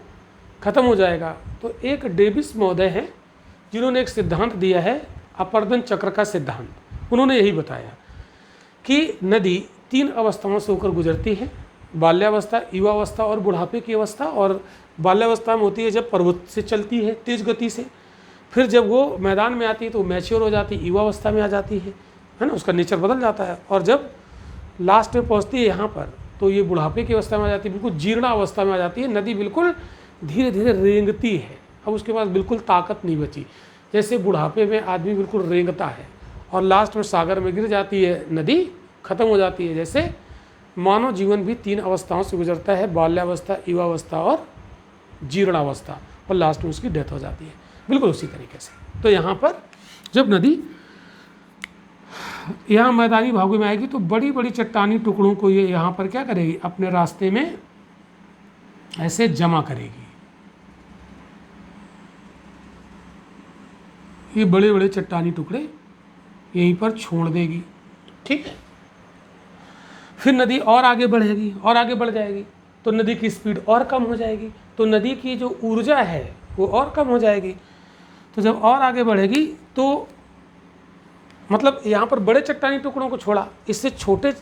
S1: खत्म हो जाएगा। तो एक डेविस महोदय हैं जिन्होंने एक सिद्धांत दिया है, अपर्दन चक्र का सिद्धांत। उन्होंने यही बताया कि नदी 3 अवस्थाओं से होकर गुजरती है, बाल्यावस्था, युवावस्था और बुढ़ापे की अवस्था। और बाल्यावस्था में होती है जब पर्वत से चलती है तेज गति से, फिर जब वो मैदान में आती है तो मैच्योर हो जाती है, युवावस्था में आ जाती है ना, उसका नेचर बदल जाता है। और जब लास्ट में पहुंचती है यहाँ पर तो ये बुढ़ापे की अवस्था में आ जाती है, बिल्कुल जीर्णा अवस्था में आ जाती है। नदी बिल्कुल धीरे धीरे रेंगती है, अब उसके पास बिल्कुल ताकत नहीं बची। जैसे बुढ़ापे में आदमी बिल्कुल रेंगता है और लास्ट में सागर में गिर जाती है, नदी खत्म हो जाती है। जैसे मानव जीवन भी 3 अवस्थाओं से गुजरता है, बाल्यावस्था, युवावस्था और जीर्णावस्था, और लास्ट में उसकी डेथ हो जाती है, बिल्कुल उसी तरीके से। तो यहाँ पर जब नदी यहाँ मैदानी भागों में आएगी तो बड़ी बड़ी चट्टानी टुकड़ों को ये यहाँ पर क्या करेगी, अपने रास्ते में ऐसे जमा करेगी। ये बड़े बड़े चट्टानी टुकड़े यहीं पर छोड़ देगी, ठीक है। फिर नदी और आगे बढ़ेगी और आगे बढ़ जाएगी तो नदी की स्पीड और कम हो जाएगी, तो नदी की जो ऊर्जा है वो और कम हो जाएगी। तो जब और आगे बढ़ेगी तो मतलब यहाँ पर बड़े चट्टानी टुकड़ों को छोड़ा, इससे छोटे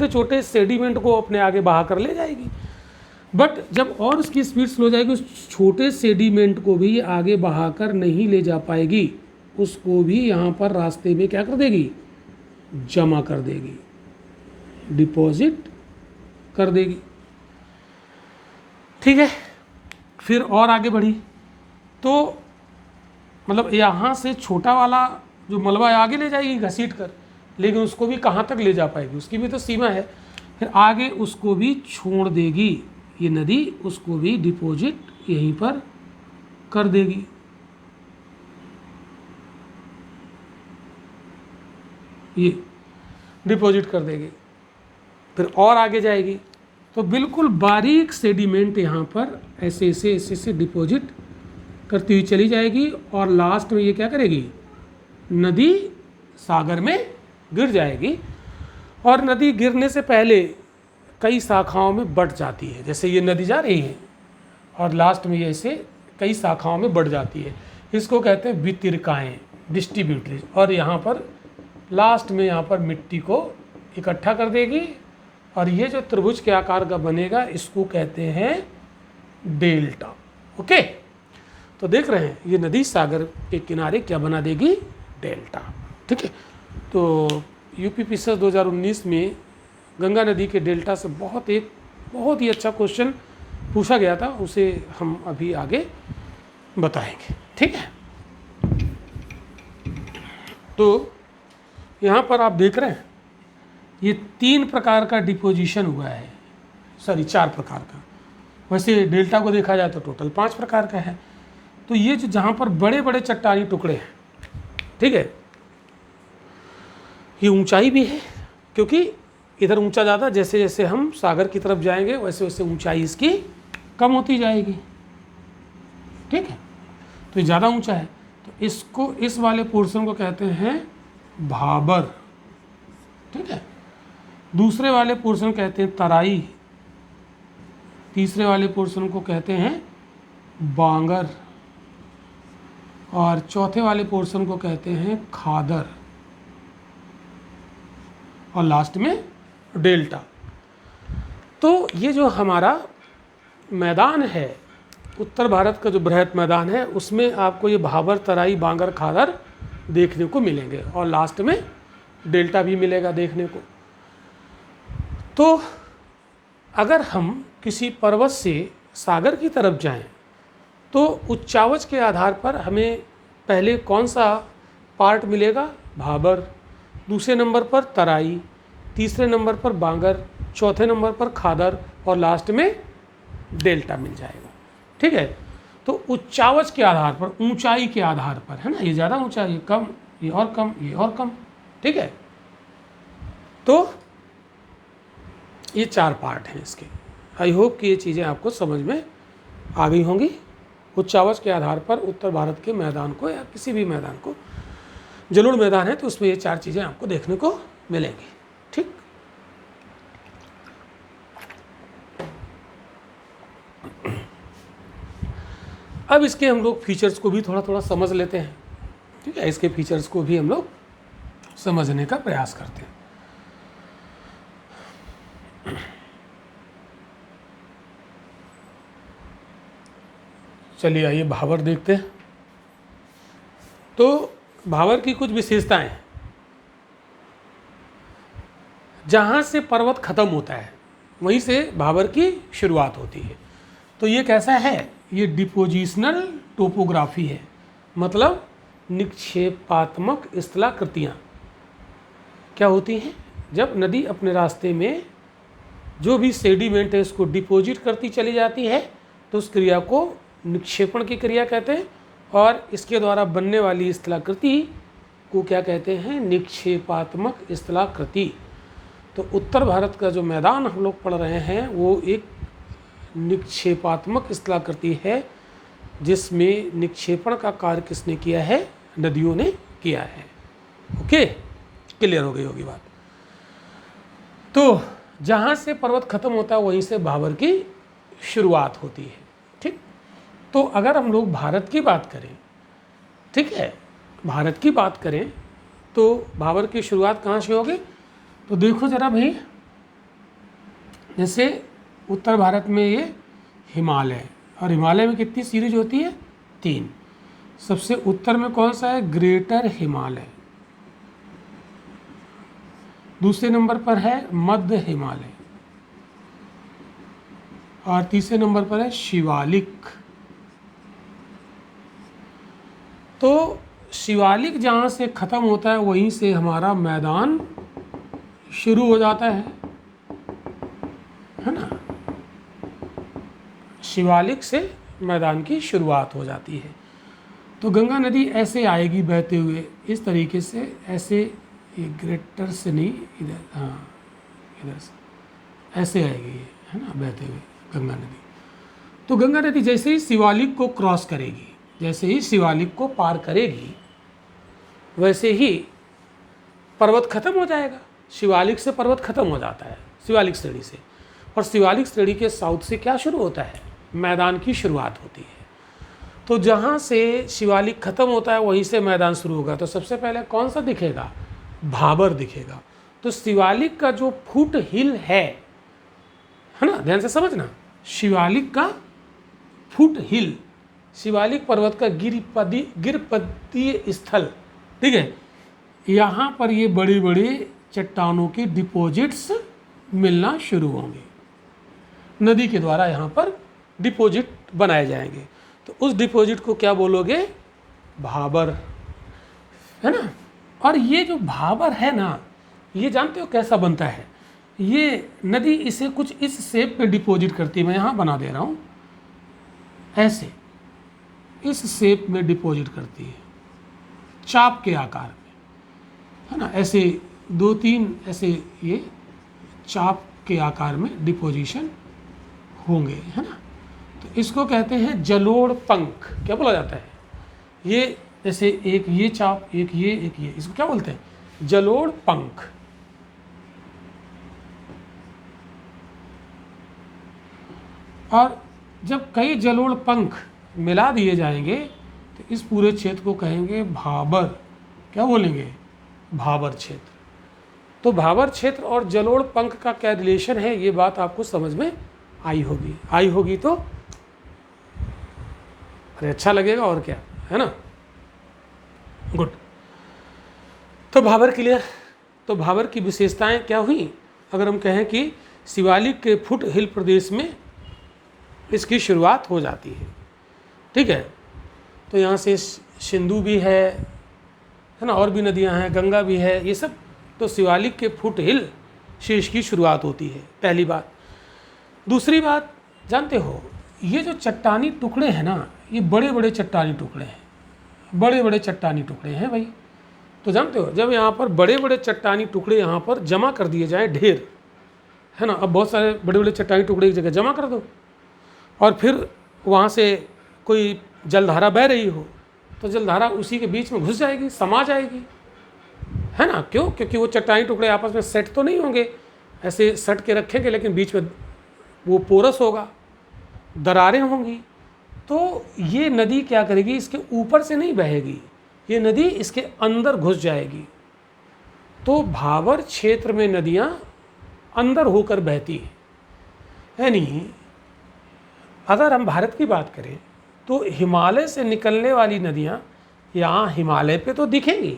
S1: छोटे सेडिमेंट को अपने आगे बहा कर ले जाएगी। बट जब और उसकी स्पीड स्लो जाएगी, उस छोटे सेडिमेंट को भी आगे बहाकर नहीं ले जा पाएगी, उसको भी यहाँ पर रास्ते में क्या कर देगी, जमा कर देगी, डिपॉजिट कर देगी, ठीक है। फिर और आगे बढ़ी तो मतलब यहाँ से छोटा वाला जो मलबा आगे ले जाएगी घसीट कर, लेकिन उसको भी कहाँ तक ले जा पाएगी, उसकी भी तो सीमा है। फिर आगे उसको भी छोड़ देगी ये नदी, उसको भी डिपॉजिट यहीं पर कर देगी। ये डिपॉजिट कर देगी। फिर और आगे जाएगी तो बिल्कुल बारीक सेडिमेंट यहाँ पर ऐसे ऐसे ऐसे ऐसे डिपॉजिट करती हुई चली जाएगी और लास्ट में ये क्या करेगी, नदी सागर में गिर जाएगी। और नदी गिरने से पहले कई शाखाओं में बढ़ जाती है, जैसे ये नदी जा रही है और लास्ट में ये ऐसे कई शाखाओं में बढ़ जाती है। इसको कहते हैं वितरिकाएँ, डिस्ट्रीब्यूटरीज। और यहाँ पर लास्ट में यहाँ पर मिट्टी को इकट्ठा कर देगी और ये जो त्रिभुज के आकार का बनेगा इसको कहते हैं डेल्टा। ओके, तो देख रहे हैं ये नदी सागर के किनारे क्या बना देगी, डेल्टा, ठीक है। तो यूपीपीएससी 2019 में गंगा नदी के डेल्टा से बहुत ही अच्छा क्वेश्चन पूछा गया था, उसे हम अभी आगे बताएंगे, ठीक है। तो यहाँ पर आप देख रहे हैं ये 3 प्रकार का डिपोजिशन हुआ है, सॉरी 4 प्रकार का। वैसे डेल्टा को देखा जाए तो टोटल 5 प्रकार का है। तो ये जो जहाँ पर बड़े बड़े चट्टानी टुकड़े हैं, ठीक है, ये ऊंचाई भी है क्योंकि इधर ऊंचा ज़्यादा, जैसे जैसे हम सागर की तरफ जाएंगे वैसे वैसे ऊंचाई इसकी कम होती जाएगी, ठीक है। तो ये ज़्यादा ऊंचा है तो इसको, इस वाले पोर्शन को कहते हैं भाबर, ठीक है। दूसरे वाले पोर्शन कहते हैं तराई, तीसरे वाले पोर्शन को कहते हैं बांगर, और चौथे वाले पोर्शन को कहते हैं खादर, और लास्ट में डेल्टा। तो ये जो हमारा मैदान है, उत्तर भारत का जो बृहद मैदान है, उसमें आपको ये भाबर, तराई, बांगर, खादर देखने को मिलेंगे, और लास्ट में डेल्टा भी मिलेगा देखने को। तो अगर हम किसी पर्वत से सागर की तरफ जाएं, तो उच्चावच के आधार पर हमें पहले कौन सा पार्ट मिलेगा? भाबर, दूसरे नंबर पर तराई, तीसरे नंबर पर बांगर, चौथे नंबर पर खादर, और लास्ट में डेल्टा मिल जाएगा। ठीक है, तो उच्चावच के आधार पर, ऊंचाई के आधार पर, है ना, ये ज़्यादा ऊंचा, ये कम, ये और कम, ये और कम। ठीक है, तो ये 4 पार्ट हैं इसके। आई होप कि ये चीज़ें आपको समझ में आ गई होंगी। उच्चावच के आधार पर उत्तर भारत के मैदान को, या किसी भी मैदान को, जलोढ़ मैदान है तो उसमें ये 4 चीज़ें आपको देखने को मिलेंगी। ठीक, अब इसके हम लोग फीचर्स को भी थोड़ा थोड़ा समझ लेते हैं। ठीक है, इसके फीचर्स को भी हम लोग समझने का प्रयास करते हैं। चलिए आइए भाबर देखते हैं। तो भाबर की कुछ विशेषताएं, जहाँ से पर्वत खत्म होता है वहीं से भाबर की शुरुआत होती है। तो ये कैसा है? ये डिपोजिशनल टोपोग्राफी है, मतलब निक्षेपात्मक स्थलाकृतियाँ क्या होती हैं? जब नदी अपने रास्ते में जो भी सेडिमेंट है उसको डिपॉजिट करती चली जाती है, तो उस क्रिया को निक्षेपण की क्रिया कहते हैं, और इसके द्वारा बनने वाली स्थलाकृति को क्या कहते हैं? निक्षेपात्मक स्थलाकृति। तो उत्तर भारत का जो मैदान हम लोग पढ़ रहे हैं वो एक निक्षेपात्मक स्थलाकृति है, जिसमें निक्षेपण का कार्य किसने किया है? नदियों ने किया है। ओके, क्लियर हो गई होगी बात। तो जहाँ से पर्वत खत्म होता है वहीं से भाबर की शुरुआत होती है। ठीक, तो अगर हम लोग भारत की बात करें, ठीक है, भारत की बात करें तो भाबर की शुरुआत कहाँ से होगी? तो देखो जरा भाई, जैसे उत्तर भारत में ये हिमालय, और हिमालय में कितनी सीरीज होती है? 3। सबसे उत्तर में कौन सा है? ग्रेटर हिमालय। दूसरे नंबर पर है मध्य हिमालय, और तीसरे नंबर पर है शिवालिक। तो शिवालिक जहाँ से ख़त्म होता है वहीं से हमारा मैदान शुरू हो जाता है ना। शिवालिक से मैदान की शुरुआत हो जाती है। तो गंगा नदी ऐसे आएगी बहते हुए, इस तरीके से, ऐसे, ये ग्रेटर से नहीं, इधर, हाँ इधर से ऐसे आएगी ये, है ना, बहते हुए गंगा नदी। तो गंगा नदी जैसे ही शिवालिक को क्रॉस करेगी, जैसे ही शिवालिक को पार करेगी, वैसे ही पर्वत खत्म हो जाएगा। शिवालिक से पर्वत खत्म हो जाता है, शिवालिक श्रेणी से। और शिवालिक श्रेणी के साउथ से क्या शुरू होता है? मैदान की शुरुआत होती है। तो जहाँ से शिवालिक खत्म होता है वहीं से मैदान शुरू होगा। तो सबसे पहले कौन सा दिखेगा? भाबर दिखेगा। तो शिवालिक का जो फुट हिल है ना, ध्यान से समझना, शिवालिक का फुट हिल, शिवालिक पर्वत का गिरपदीय स्थल, ठीक है, यहाँ पर ये बड़ी बड़ी चट्टानों के डिपॉजिट्स मिलना शुरू होंगे। नदी के द्वारा यहाँ पर डिपॉजिट बनाए जाएंगे। तो उस डिपॉजिट को क्या बोलोगे? भाबर, है ना। और ये जो भाबर है ना, ये जानते हो कैसा बनता है? ये नदी इसे कुछ इस शेप पे डिपॉजिट करती है। मैं यहाँ बना दे रहा हूँ, ऐसे इस शेप में डिपॉजिट करती है, चाप के आकार में, है ना। ऐसे 2-3 ऐसे ये चाप के आकार में डिपोजिशन होंगे, है ना। तो इसको कहते हैं जलोढ़ पंख। क्या बोला जाता है? ये जैसे एक ये चाप, एक ये, इसको क्या बोलते हैं? जलोढ़ पंख। और जब कई जलोढ़ पंख मिला दिए जाएंगे तो इस पूरे क्षेत्र को कहेंगे भाबर। क्या बोलेंगे? भाबर क्षेत्र। तो भाबर क्षेत्र और जलोढ़ पंख का क्या रिलेशन है, ये बात आपको समझ में आई होगी तो अरे अच्छा लगेगा और क्या, है ना। गुड। तो भाबर क्लियर। तो भाबर की विशेषताएं क्या हुई? अगर हम कहें कि शिवालिक के फुट हिल प्रदेश में इसकी शुरुआत हो जाती है, ठीक है। तो यहाँ से सिंधु भी है ना, और भी नदियाँ हैं, गंगा भी है, ये सब। तो शिवालिक के फुट हिल से इसकी शुरुआत होती है, पहली बात। दूसरी बात, जानते हो ये जो चट्टानी टुकड़े हैं ना, ये बड़े बड़े चट्टानी टुकड़े हैं, बड़े बड़े चट्टानी टुकड़े हैं भाई। तो जानते हो जब यहाँ पर बड़े बड़े चट्टानी टुकड़े यहाँ पर जमा कर दिए जाएँ, ढेर, है ना, अब बहुत सारे बड़े बड़े चट्टानी टुकड़े एक जगह जमा कर दो और फिर वहाँ से कोई जलधारा बह रही हो तो जलधारा उसी के बीच में घुस जाएगी, समा जाएगी, है ना। क्यों? क्योंकि वो चट्टानी टुकड़े आपस में सेट तो नहीं होंगे, ऐसे सट के रखेंगे, लेकिन बीच में वो पोरस होगा, दरारें होंगी। तो ये नदी क्या करेगी, इसके ऊपर से नहीं बहेगी, ये नदी इसके अंदर घुस जाएगी। तो भाबर क्षेत्र में नदियाँ अंदर होकर बहती हैं। यानी अगर हम भारत की बात करें तो हिमालय से निकलने वाली नदियाँ यहाँ हिमालय पे तो दिखेंगी,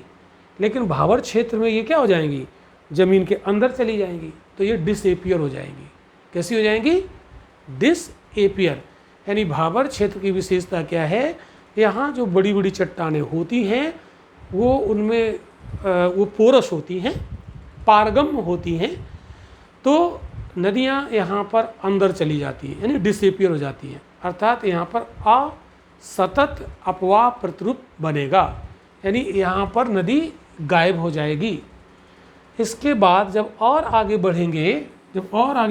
S1: लेकिन भाबर क्षेत्र में ये क्या हो जाएंगी, ज़मीन के अंदर चली जाएंगी। तो ये डिसएपियर हो जाएंगी। कैसी हो जाएंगी? डिसएपियर। यानी भाबर क्षेत्र की विशेषता क्या है, यहाँ जो बड़ी बड़ी चट्टानें होती हैं वो उनमें वो पोरस होती हैं, पारगम्य होती हैं, तो नदियाँ यहाँ पर अंदर चली जाती हैं, यानी डिसएपियर हो जाती हैं। अर्थात यहाँ पर असतत अपवाह प्रतिरूप बनेगा, यानी यहाँ पर नदी गायब हो जाएगी। इसके बाद जब और आगे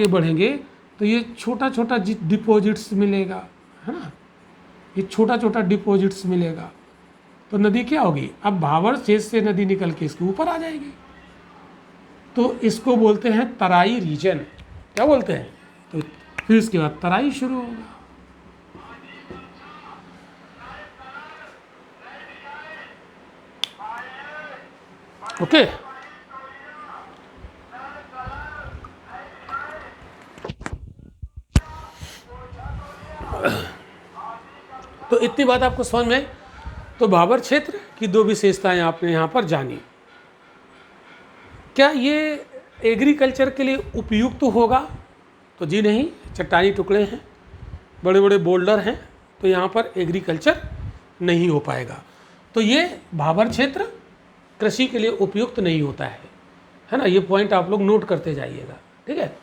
S1: बढ़ेंगे तो ये छोटा छोटा डिपॉजिट्स मिलेगा, है ना, ये छोटा छोटा डिपॉजिट्स मिलेगा। तो नदी क्या होगी, अब भाबर क्षेत्र से नदी निकल के इसके ऊपर आ जाएगी। तो इसको बोलते हैं तराई रीजन। क्या बोलते हैं? तो फिर इसके बाद तराई शुरू होगा। ओके। तो इतनी बात आपको समझ में। तो भाबर क्षेत्र की दो विशेषताएं आपने यहाँ पर जानी। क्या ये एग्रीकल्चर के लिए उपयुक्त होगा? तो जी नहीं, चट्टानी टुकड़े हैं, बड़े बड़े बोल्डर हैं, तो यहाँ पर एग्रीकल्चर नहीं हो पाएगा। तो ये भाबर क्षेत्र कृषि के लिए उपयुक्त नहीं होता है ना। ये पॉइंट आप लोग नोट करते जाइएगा, ठीक है।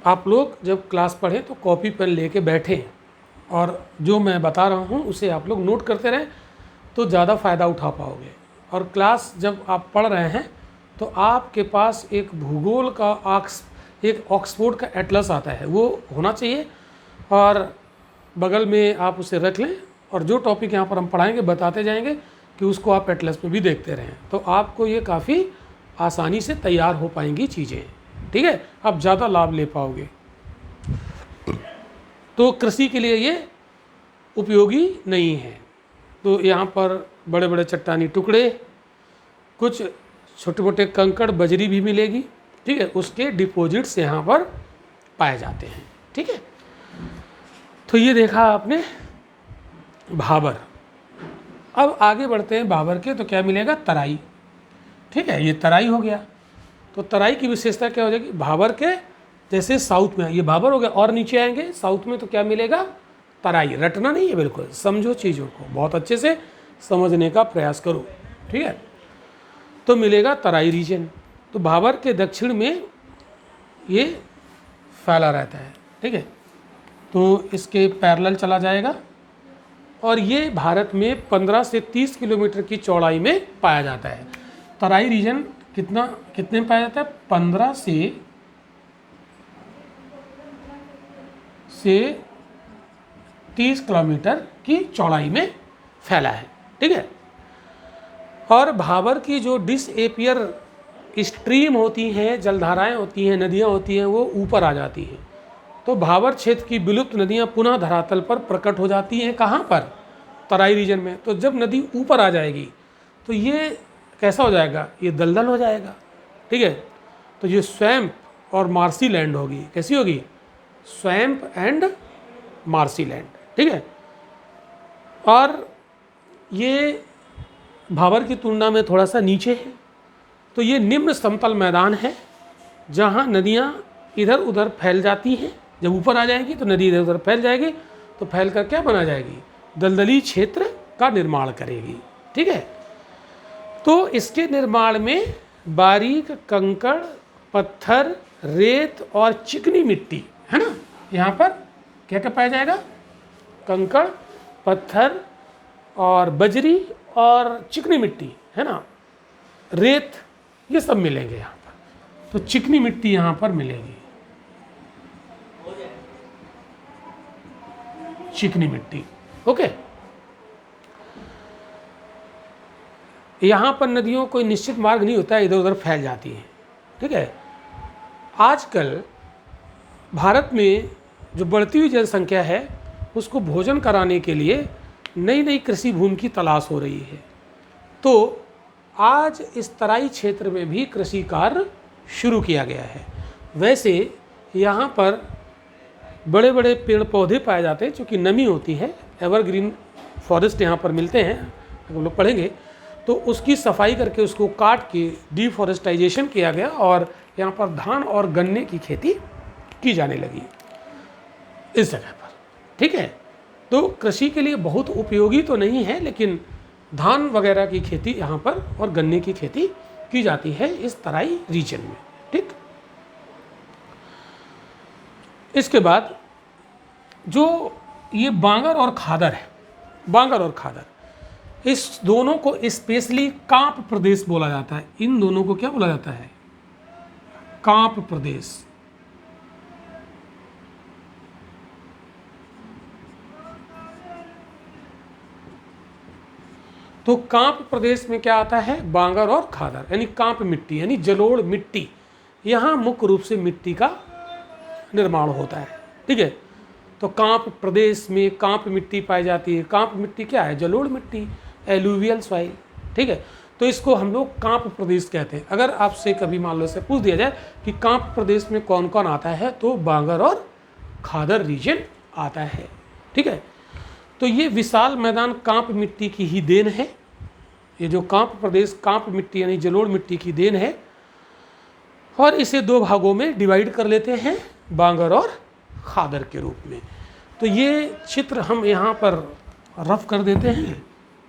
S1: आप लोग जब क्लास पढ़ें तो कॉपी पेन लेके बैठें और जो मैं बता रहा हूँ उसे आप लोग नोट करते रहें तो ज़्यादा फ़ायदा उठा पाओगे। और क्लास जब आप पढ़ रहे हैं तो आपके पास एक भूगोल का एक ऑक्सफोर्ड का एटलस आता है, वो होना चाहिए, और बगल में आप उसे रख लें, और जो टॉपिक यहाँ पर हम पढ़ाएंगे बताते जाएंगे कि उसको आप एटलस में भी देखते रहें, तो आपको ये काफ़ी आसानी से तैयार हो पाएंगी चीज़ें, ठीक है। आप ज़्यादा लाभ ले पाओगे। तो कृषि के लिए ये उपयोगी नहीं है। तो यहाँ पर बड़े बड़े चट्टानी टुकड़े, कुछ छोटे मोटे कंकड़ बजरी भी मिलेगी, ठीक है, उसके डिपॉजिट्स यहाँ पर पाए जाते हैं, ठीक है। तो ये देखा आपने भाबर। अब आगे बढ़ते हैं भाबर के, तो क्या मिलेगा, तराई, ठीक है। ये तराई हो गया। तो तराई की विशेषता क्या हो जाएगी, भाबर के जैसे साउथ में, ये भाबर हो गया, और नीचे आएंगे साउथ में तो क्या मिलेगा, तराई। रटना नहीं है, बिल्कुल समझो चीज़ों को, बहुत अच्छे से समझने का प्रयास करो, ठीक है। तो मिलेगा तराई रीजन। तो भाबर के दक्षिण में ये फैला रहता है, ठीक है। तो इसके पैरेलल चला जाएगा और ये भारत में 15 से 30 किलोमीटर की चौड़ाई में पाया जाता है। तराई रीजन कितने में पाया जाता है, 15 से 30 किलोमीटर की चौड़ाई में फैला है, ठीक है। और भाबर की जो डिसएपियर स्ट्रीम होती हैं, जलधाराएं होती हैं, नदियां होती हैं, वो ऊपर आ जाती हैं, तो भाबर क्षेत्र की विलुप्त नदियाँ पुनः धरातल पर प्रकट हो जाती हैं। कहाँ पर? तराई रीजन में। तो जब नदी ऊपर आ जाएगी तो ये कैसा हो जाएगा? ये दलदल हो जाएगा, ठीक है। तो ये स्वैम्प और मार्सी लैंड होगी। कैसी होगी? स्वैम्प एंड मार्सी लैंड, ठीक है। और ये भाबर की तुलना में थोड़ा सा नीचे है। तो ये निम्न समतल मैदान है जहाँ नदियाँ इधर उधर फैल जाती हैं। जब ऊपर आ जाएगी तो नदी इधर उधर फैल जाएगी, तो फैल कर क्या बना जाएगी? दलदली क्षेत्र का निर्माण करेगी, ठीक है। तो इसके निर्माण में बारीक कंकड़, पत्थर, रेत और चिकनी मिट्टी, है ना, यहाँ पर क्या क्या पाया जाएगा? कंकड़, पत्थर और बजरी और चिकनी मिट्टी, है ना, रेत, ये सब मिलेंगे यहाँ पर। तो चिकनी मिट्टी यहाँ पर मिलेगी, चिकनी मिट्टी, ओके। यहाँ पर नदियों कोई निश्चित मार्ग नहीं होता है, इधर उधर फैल जाती हैं, ठीक है। आजकल भारत में जो बढ़ती हुई जनसंख्या है उसको भोजन कराने के लिए नई नई कृषि भूमि की तलाश हो रही है। तो आज इस तराई क्षेत्र में भी कृषि कार्य शुरू किया गया है। वैसे यहाँ पर बड़े बड़े पेड़ पौधे पाए जाते हैं, चूँकि नमी होती है, एवरग्रीन फॉरेस्ट यहाँ पर मिलते हैं। अगर हम लोग पढ़ेंगे तो उसकी सफाई करके उसको काट के डिफॉरेस्टाइजेशन किया गया और यहाँ पर धान और गन्ने की खेती की जाने लगी इस जगह पर, ठीक है। तो कृषि के लिए बहुत उपयोगी तो नहीं है, लेकिन धान वगैरह की खेती यहाँ पर और गन्ने की खेती की जाती है इस तराई रीजन में, ठीक। इसके बाद जो ये बांगर और खादर है, बांगर और खादर, इस दोनों को स्पेशली कांप प्रदेश बोला जाता है। इन दोनों को क्या बोला जाता है? कांप प्रदेश। तो कांप प्रदेश में क्या आता है? बांगर और खादर, यानी कांप मिट्टी, यानी जलोढ़ मिट्टी। यहाँ मुख्य रूप से मिट्टी का निर्माण होता है, ठीक है। तो कांप प्रदेश में कांप मिट्टी पाई जाती है। कांप मिट्टी क्या है? जलोढ़ मिट्टी, एलुवियल सॉइल, ठीक है। तो इसको हम लोग कांप प्रदेश कहते हैं। अगर आपसे कभी मान लो से पूछ दिया जाए कि कांप प्रदेश में कौन कौन आता है, तो बांगर और खादर रीजन आता है, ठीक है। तो ये विशाल मैदान कांप मिट्टी की ही देन है। ये जो कांप प्रदेश कांप मिट्टी यानी जलोढ़ मिट्टी की देन है, और इसे दो भागों में डिवाइड कर लेते हैं, बांगर और खादर के रूप में। तो ये चित्र हम यहाँ पर रफ कर देते हैं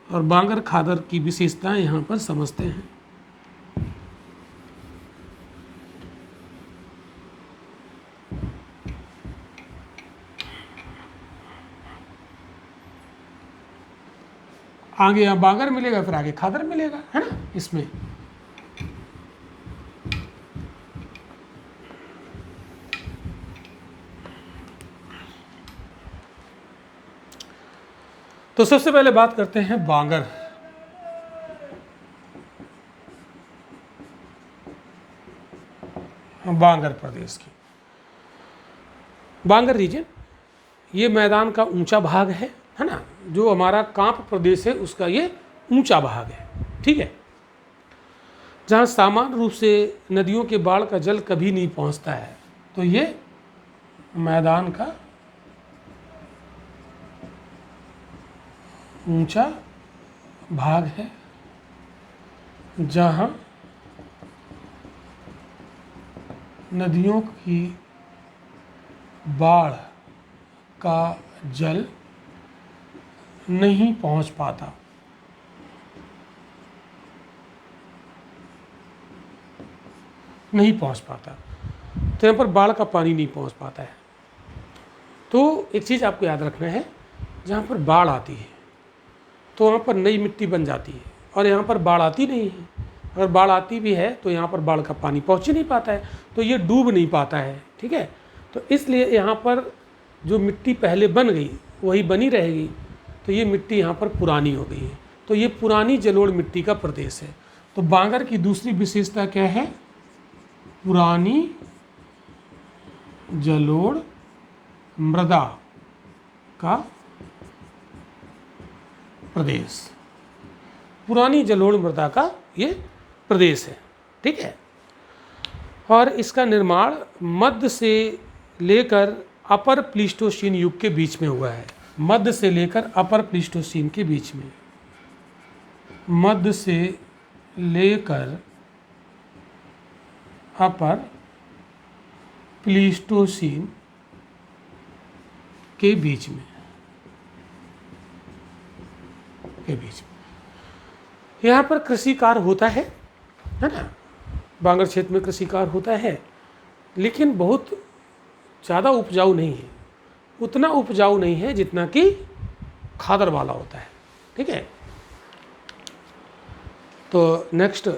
S1: और बांगर खादर की विशेषताएं यहाँ पर समझते हैं। आगे यहाँ बांगर मिलेगा, फिर आगे खादर मिलेगा, है ना इसमें। तो सबसे पहले बात करते हैं बांगर। बांगर प्रदेश की बांगर रीजन, ये मैदान का ऊंचा भाग है ना। जो हमारा कांप प्रदेश है उसका ये ऊंचा भाग है, ठीक है, जहाँ सामान्य रूप से नदियों के बाढ़ का जल कभी नहीं पहुँचता है। तो ये मैदान का ऊंचा भाग है जहाँ नदियों की बाढ़ का जल नहीं पहुंच पाता। तो यहाँ पर बाढ़ का पानी नहीं पहुंच पाता है। तो एक चीज़ आपको याद रखना है, जहाँ पर बाढ़ आती है तो वहाँ पर नई मिट्टी बन जाती है, और यहाँ पर बाढ़ आती नहीं है। अगर बाढ़ आती भी है तो यहाँ पर बाढ़ का पानी पहुँच ही नहीं पाता है, तो ये डूब नहीं पाता है, ठीक है। तो इसलिए यहाँ पर जो मिट्टी पहले बन गई वही बनी रहेगी। तो ये मिट्टी यहाँ पर पुरानी हो गई है, तो ये पुरानी जलोढ़ मिट्टी का प्रदेश है। तो बांगर की दूसरी विशेषता क्या है? पुरानी जलोढ़ मृदा का प्रदेश, पुरानी जलोढ़ मृदा का ये प्रदेश है, ठीक है। और इसका निर्माण मध्य से लेकर अपर प्लीस्टोसीन युग के बीच में हुआ है। मध्य से लेकर अपर प्लीस्टोसीन के बीच में, मध्य से लेकर अपर प्लीस्टोसीन के बीच में, यहाँ पर कृषि कार्य होता है ना, बांगर क्षेत्र में कृषि कार्य होता है, लेकिन बहुत ज़्यादा उपजाऊ नहीं है, उतना उपजाऊ नहीं है जितना कि खादर वाला होता है, ठीक है। तो नेक्स्ट,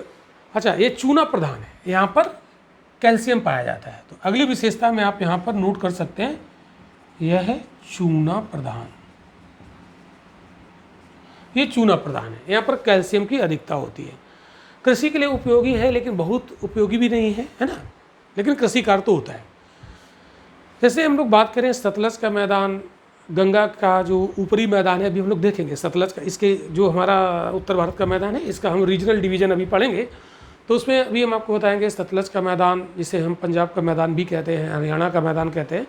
S1: अच्छा ये चूना प्रधान है, यहाँ पर कैल्शियम पाया जाता है। तो अगली विशेषता में आप यहाँ पर नोट कर सकते हैं, यह है चूना प्रधान, ये चूना प्रधान है, यहाँ पर कैल्शियम की अधिकता होती है। कृषि के लिए उपयोगी है लेकिन बहुत उपयोगी भी नहीं है, है ना, लेकिन कृषि कार्य तो होता है। जैसे हम लोग बात करें सतलज का मैदान, गंगा का जो ऊपरी मैदान है, अभी हम लोग देखेंगे सतलज का, इसके जो हमारा उत्तर भारत का मैदान है, इसका हम रीजनल डिवीजन अभी पढ़ेंगे, तो उसमें अभी हम आपको बताएंगे सतलज का मैदान, जिसे हम पंजाब का मैदान भी कहते हैं, हरियाणा का मैदान कहते हैं।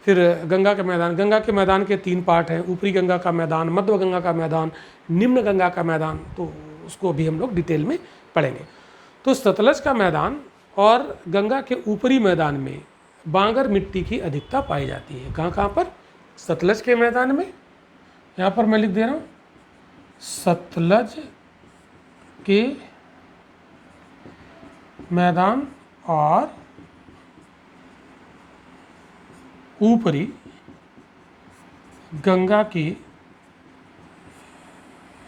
S1: फिर गंगा का मैदान, गंगा के मैदान के 3 पार्ट हैं, ऊपरी गंगा का मैदान, मध्य गंगा का मैदान, निम्न गंगा का मैदान, तो उसको भी हम लोग डिटेल में पढ़ेंगे। तो सतलज का मैदान और गंगा के ऊपरी मैदान में बांगर मिट्टी की अधिकता पाई जाती है। कहाँ पर? सतलज के मैदान में, यहाँ पर मैं लिख दे रहा हूँ, सतलज के मैदान और ऊपरी गंगा के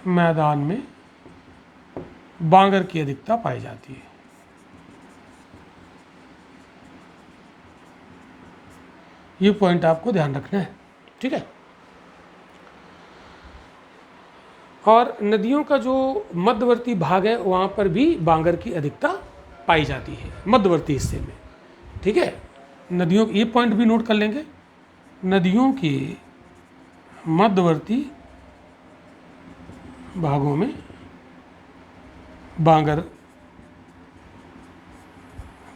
S1: मैदान में बांगर की अधिकता पाई जाती है। ये पॉइंट आपको ध्यान रखना है, ठीक है। और नदियों का जो मध्यवर्ती भाग है वहाँ पर भी बांगर की अधिकता पाई जाती है, मध्यवर्ती हिस्से में, ठीक है। नदियों, ये पॉइंट भी नोट कर लेंगे, नदियों के मध्यवर्ती भागों में बांगर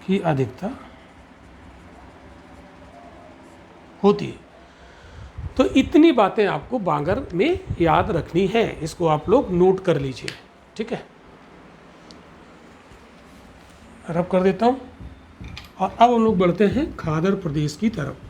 S1: की अधिकता होती है। तो इतनी बातें आपको बांगर में याद रखनी है, इसको आप लोग नोट कर लीजिए, ठीक है। रब कर देता हूँ, और अब हम लोग बढ़ते हैं खादर प्रदेश की तरफ।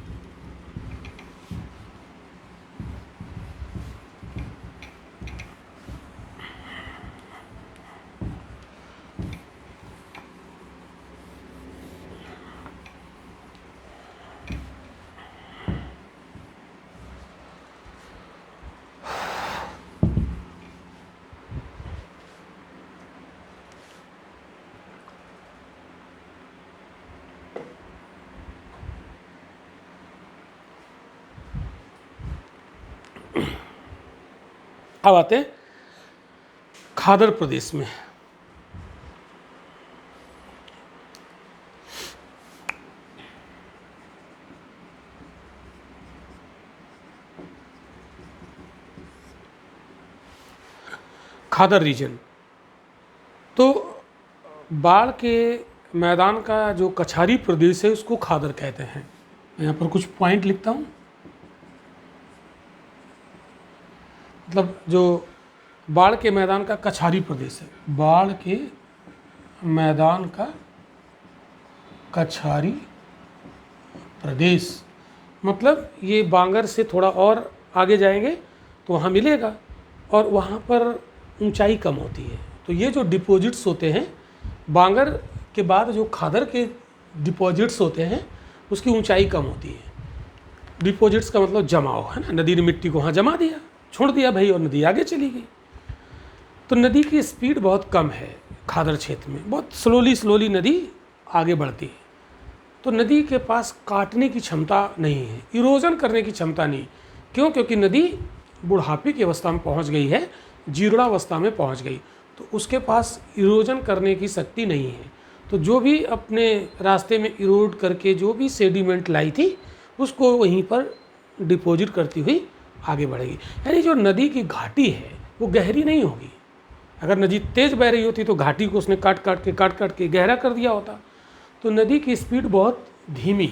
S1: अब आते हैं खादर प्रदेश में। खादर रीजन, तो बाढ़ के मैदान का जो कछारी प्रदेश है उसको खादर कहते हैं। यहाँ पर कुछ पॉइंट लिखता हूँ, मतलब जो बाढ़ के मैदान का कछारी प्रदेश है, बाढ़ के मैदान का कछारी प्रदेश, मतलब ये बांगर से थोड़ा और आगे जाएंगे तो वहाँ मिलेगा, और वहाँ पर ऊंचाई कम होती है। तो ये जो डिपॉजिट्स होते हैं बांगर के बाद, जो खादर के डिपॉजिट्स होते हैं उसकी ऊंचाई कम होती है। डिपॉजिट्स का मतलब जमाव है ना, नदी ने मिट्टी को वहाँ जमा दिया, छोड़ दिया भाई, और नदी आगे चली गई। तो नदी की स्पीड बहुत कम है खादर क्षेत्र में, बहुत स्लोली नदी आगे बढ़ती है। तो नदी के पास काटने की क्षमता नहीं है, इरोजन करने की क्षमता नहीं। क्यों? क्योंकि नदी बुढ़ापे की अवस्था में पहुंच गई है, जीर्णावस्था में पहुंच गई, तो उसके पास इरोजन करने की शक्ति नहीं है। तो जो भी अपने रास्ते में इरोड करके जो भी सेडिमेंट लाई थी उसको वहीं पर डिपॉजिट करती हुई आगे बढ़ेगी। यानी जो नदी की घाटी है वो गहरी नहीं होगी। अगर नदी तेज़ बह रही होती तो घाटी को उसने काट काट के गहरा कर दिया होता। तो नदी की स्पीड बहुत धीमी,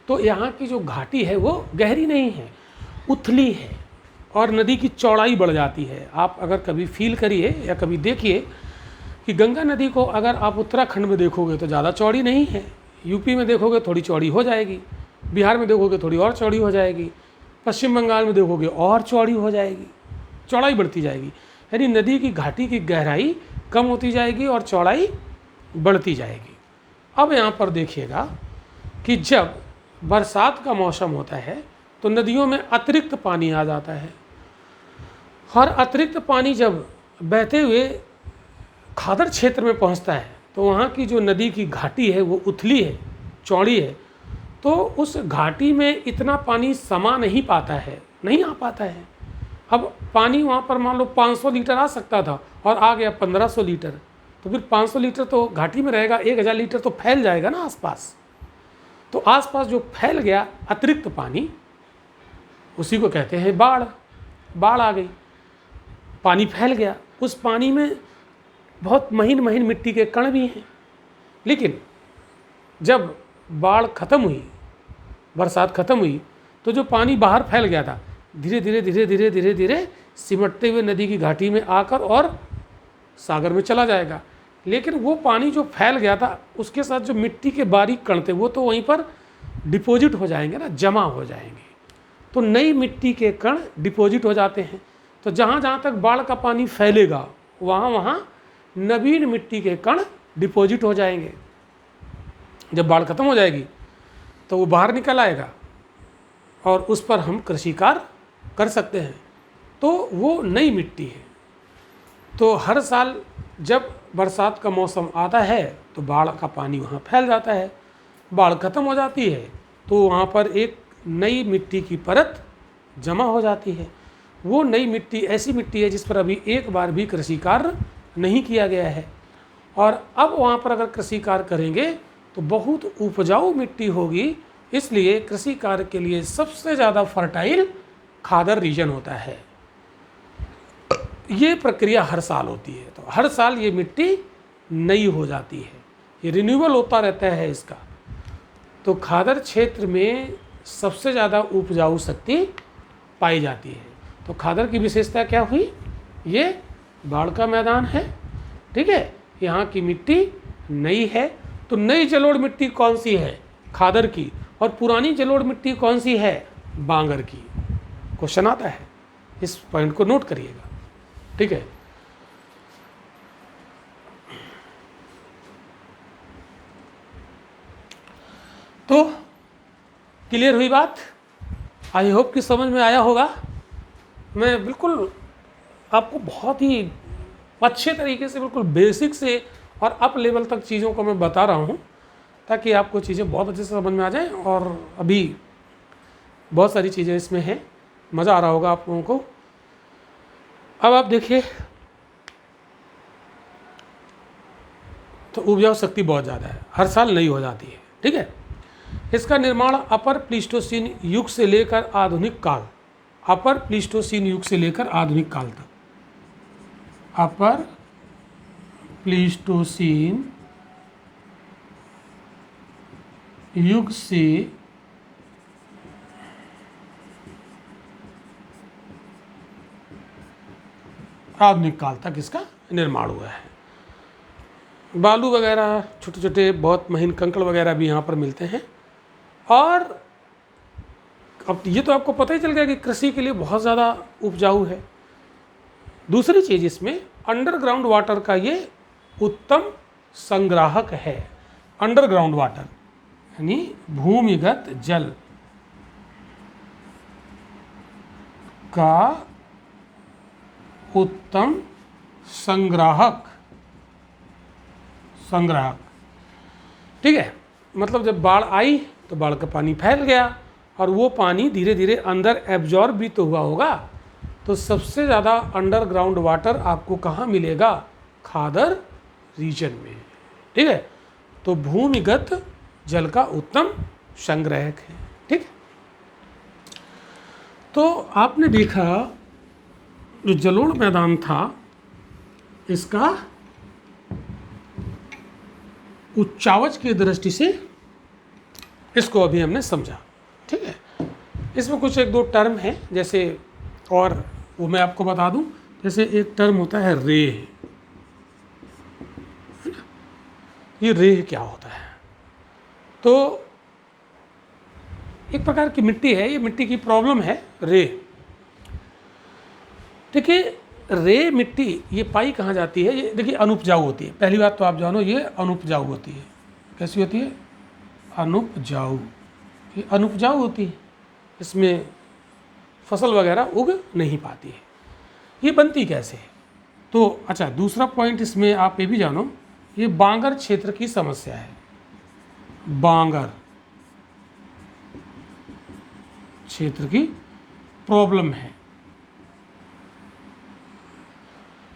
S1: तो यहाँ की जो घाटी है वो गहरी नहीं है, उथली है और नदी की चौड़ाई बढ़ जाती है। आप अगर कभी फील करिए या कभी देखिए कि गंगा नदी को अगर आप उत्तराखंड में देखोगे तो ज़्यादा चौड़ी नहीं है, यूपी में देखोगे थोड़ी चौड़ी हो जाएगी, बिहार में देखोगे थोड़ी और चौड़ी हो जाएगी, पश्चिम बंगाल में देखोगे और चौड़ी हो जाएगी, चौड़ाई बढ़ती जाएगी। यानी नदी की घाटी की गहराई कम होती जाएगी और चौड़ाई बढ़ती जाएगी। अब यहाँ पर देखिएगा कि जब बरसात का मौसम होता है तो नदियों में अतिरिक्त पानी आ जाता है, और अतिरिक्त पानी जब बहते हुए खादर क्षेत्र में पहुंचता है तो वहाँ की जो नदी की घाटी है वो उथली है, चौड़ी है, तो उस घाटी में इतना पानी समा नहीं पाता है, नहीं आ पाता है। अब पानी वहाँ पर मान लो 500 लीटर आ सकता था और आ गया 1500 लीटर, तो फिर 500 लीटर तो घाटी में रहेगा, 1000 लीटर तो फैल जाएगा ना आसपास। तो आसपास जो फैल गया अतिरिक्त पानी, उसी को कहते हैं बाढ़। बाढ़ आ गई, पानी फैल गया, उस पानी में बहुत महीन महीन मिट्टी के कण भी हैं। लेकिन जब बाढ़ ख़त्म हुई, बरसात ख़त्म हुई, तो जो पानी बाहर फैल गया था धीरे धीरे सिमटते हुए नदी की घाटी में आकर और सागर में चला जाएगा। लेकिन वो पानी जो फैल गया था उसके साथ जो मिट्टी के बारीक कण थे वो तो वहीं पर डिपॉजिट हो जाएंगे ना, जमा हो जाएंगे। तो नई मिट्टी के कण डिपॉजिट हो जाते हैं। तो जहाँ जहाँ तक बाढ़ का पानी फैलेगा वहाँ वहाँ नवीन मिट्टी के कण डिपॉजिट हो जाएंगे। जब बाढ़ खत्म हो जाएगी तो वो बाहर निकल आएगा और उस पर हम कृषि कार्य कर सकते हैं। तो वो नई मिट्टी है। तो हर साल जब बरसात का मौसम आता है तो बाढ़ का पानी वहाँ फैल जाता है, बाढ़ खत्म हो जाती है तो वहाँ पर एक नई मिट्टी की परत जमा हो जाती है। वो नई मिट्टी ऐसी मिट्टी है जिस पर अभी एक बार भी कृषि कार्य नहीं किया गया है, और अब वहाँ पर अगर कृषि कार्य करेंगे तो बहुत उपजाऊ मिट्टी होगी। इसलिए कृषि कार्य के लिए सबसे ज़्यादा फर्टाइल खादर रीजन होता है। ये प्रक्रिया हर साल होती है, तो हर साल ये मिट्टी नई हो जाती है, ये रिन्यूअल होता रहता है इसका। तो खादर क्षेत्र में सबसे ज़्यादा उपजाऊ शक्ति पाई जाती है। तो खादर की विशेषता क्या हुई? ये बाढ़ का मैदान है, ठीक है, यहाँ की मिट्टी नई है। तो नई जलोढ़ मिट्टी कौन सी है? खादर की। और पुरानी जलोढ़ मिट्टी कौन सी है? बांगर की। क्वेश्चन आता है, इस पॉइंट को नोट करिएगा, ठीक है। तो क्लियर हुई बात? आई होप कि समझ में आया होगा। मैं बिल्कुल आपको बहुत ही अच्छे तरीके से, बिल्कुल बेसिक से और अप लेवल तक चीज़ों को मैं बता रहा हूँ ताकि आपको चीज़ें बहुत अच्छे से समझ में आ जाएं। और अभी बहुत सारी चीज़ें इसमें हैं, मज़ा आ रहा होगा आप लोगों को। अब आप देखिए, तो उपजाऊ शक्ति बहुत ज़्यादा है, हर साल नई हो जाती है, ठीक है। इसका निर्माण अपर प्लीस्टोसीन युग से लेकर आधुनिक काल, अपर प्लीस्टोसीन युग से लेकर आधुनिक काल तक, अपर प्लीस्टोसीन युग से आधुनिक काल तक इसका निर्माण हुआ है। बालू वगैरह, छोटे छोटे बहुत महीन कंकड़ वगैरह भी यहाँ पर मिलते हैं। और अब ये तो आपको पता ही चल गया कि कृषि के लिए बहुत ज़्यादा उपजाऊ है। दूसरी चीज़, इसमें अंडरग्राउंड वाटर का ये उत्तम संग्राहक है। अंडरग्राउंड वाटर यानी भूमिगत जल का उत्तम संग्राहक, ठीक है। मतलब जब बाढ़ आई तो बाढ़ का पानी फैल गया और वो पानी धीरे धीरे अंदर एब्जॉर्ब भी तो हुआ होगा। तो सबसे ज़्यादा अंडरग्राउंड वाटर आपको कहाँ मिलेगा? खादर रीजन में, ठीक है। तो भूमिगत जल का उत्तम संग्राहक है, ठीक है। तो आपने देखा जो जलोढ़ मैदान था इसका उच्चावच की दृष्टि से इसको अभी हमने समझा, ठीक है। इसमें कुछ एक दो टर्म है जैसे, और वो मैं आपको बता दूं, जैसे एक टर्म होता है रेह, ये रेह क्या होता है? तो एक प्रकार की मिट्टी है, ये मिट्टी की प्रॉब्लम है रेह। देखिए रेह मिट्टी ये पाई कहाँ जाती है? ये देखिए अनुपजाऊ होती है। पहली बात तो आप जानो ये अनुपजाऊ होती है। कैसी होती है? अनुपजाऊ। ये अनुपजाऊ होती है, इसमें फसल वगैरह उग नहीं पाती है। ये बनती कैसे है? तो अच्छा, दूसरा पॉइंट इसमें आप ये भी जानो, ये बांगर क्षेत्र की समस्या है। बांगर क्षेत्र की प्रॉब्लम है।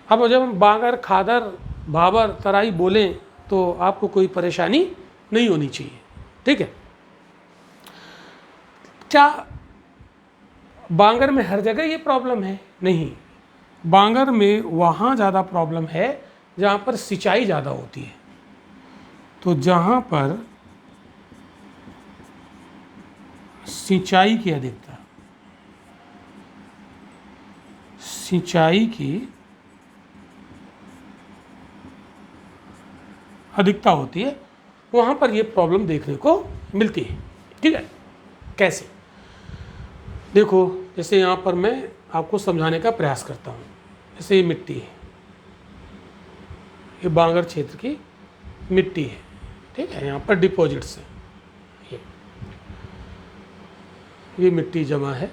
S1: अब जब हम बांगर, खादर, भाबर, तराई बोलें तो आपको कोई परेशानी नहीं होनी चाहिए, ठीक है। क्या बांगर में हर जगह ये प्रॉब्लम है? नहीं, बांगर में वहाँ ज़्यादा प्रॉब्लम है जहाँ पर सिंचाई ज़्यादा होती है। तो जहाँ पर सिंचाई की अधिकता, सिंचाई की अधिकता होती है, वहाँ पर ये प्रॉब्लम देखने को मिलती है, ठीक है। कैसे? देखो, जैसे यहाँ पर मैं आपको समझाने का प्रयास करता हूँ। जैसे ये मिट्टी है, ये बांगर क्षेत्र की मिट्टी है, ठीक है। यहाँ पर डिपॉजिट्स हैं, ये मिट्टी जमा है,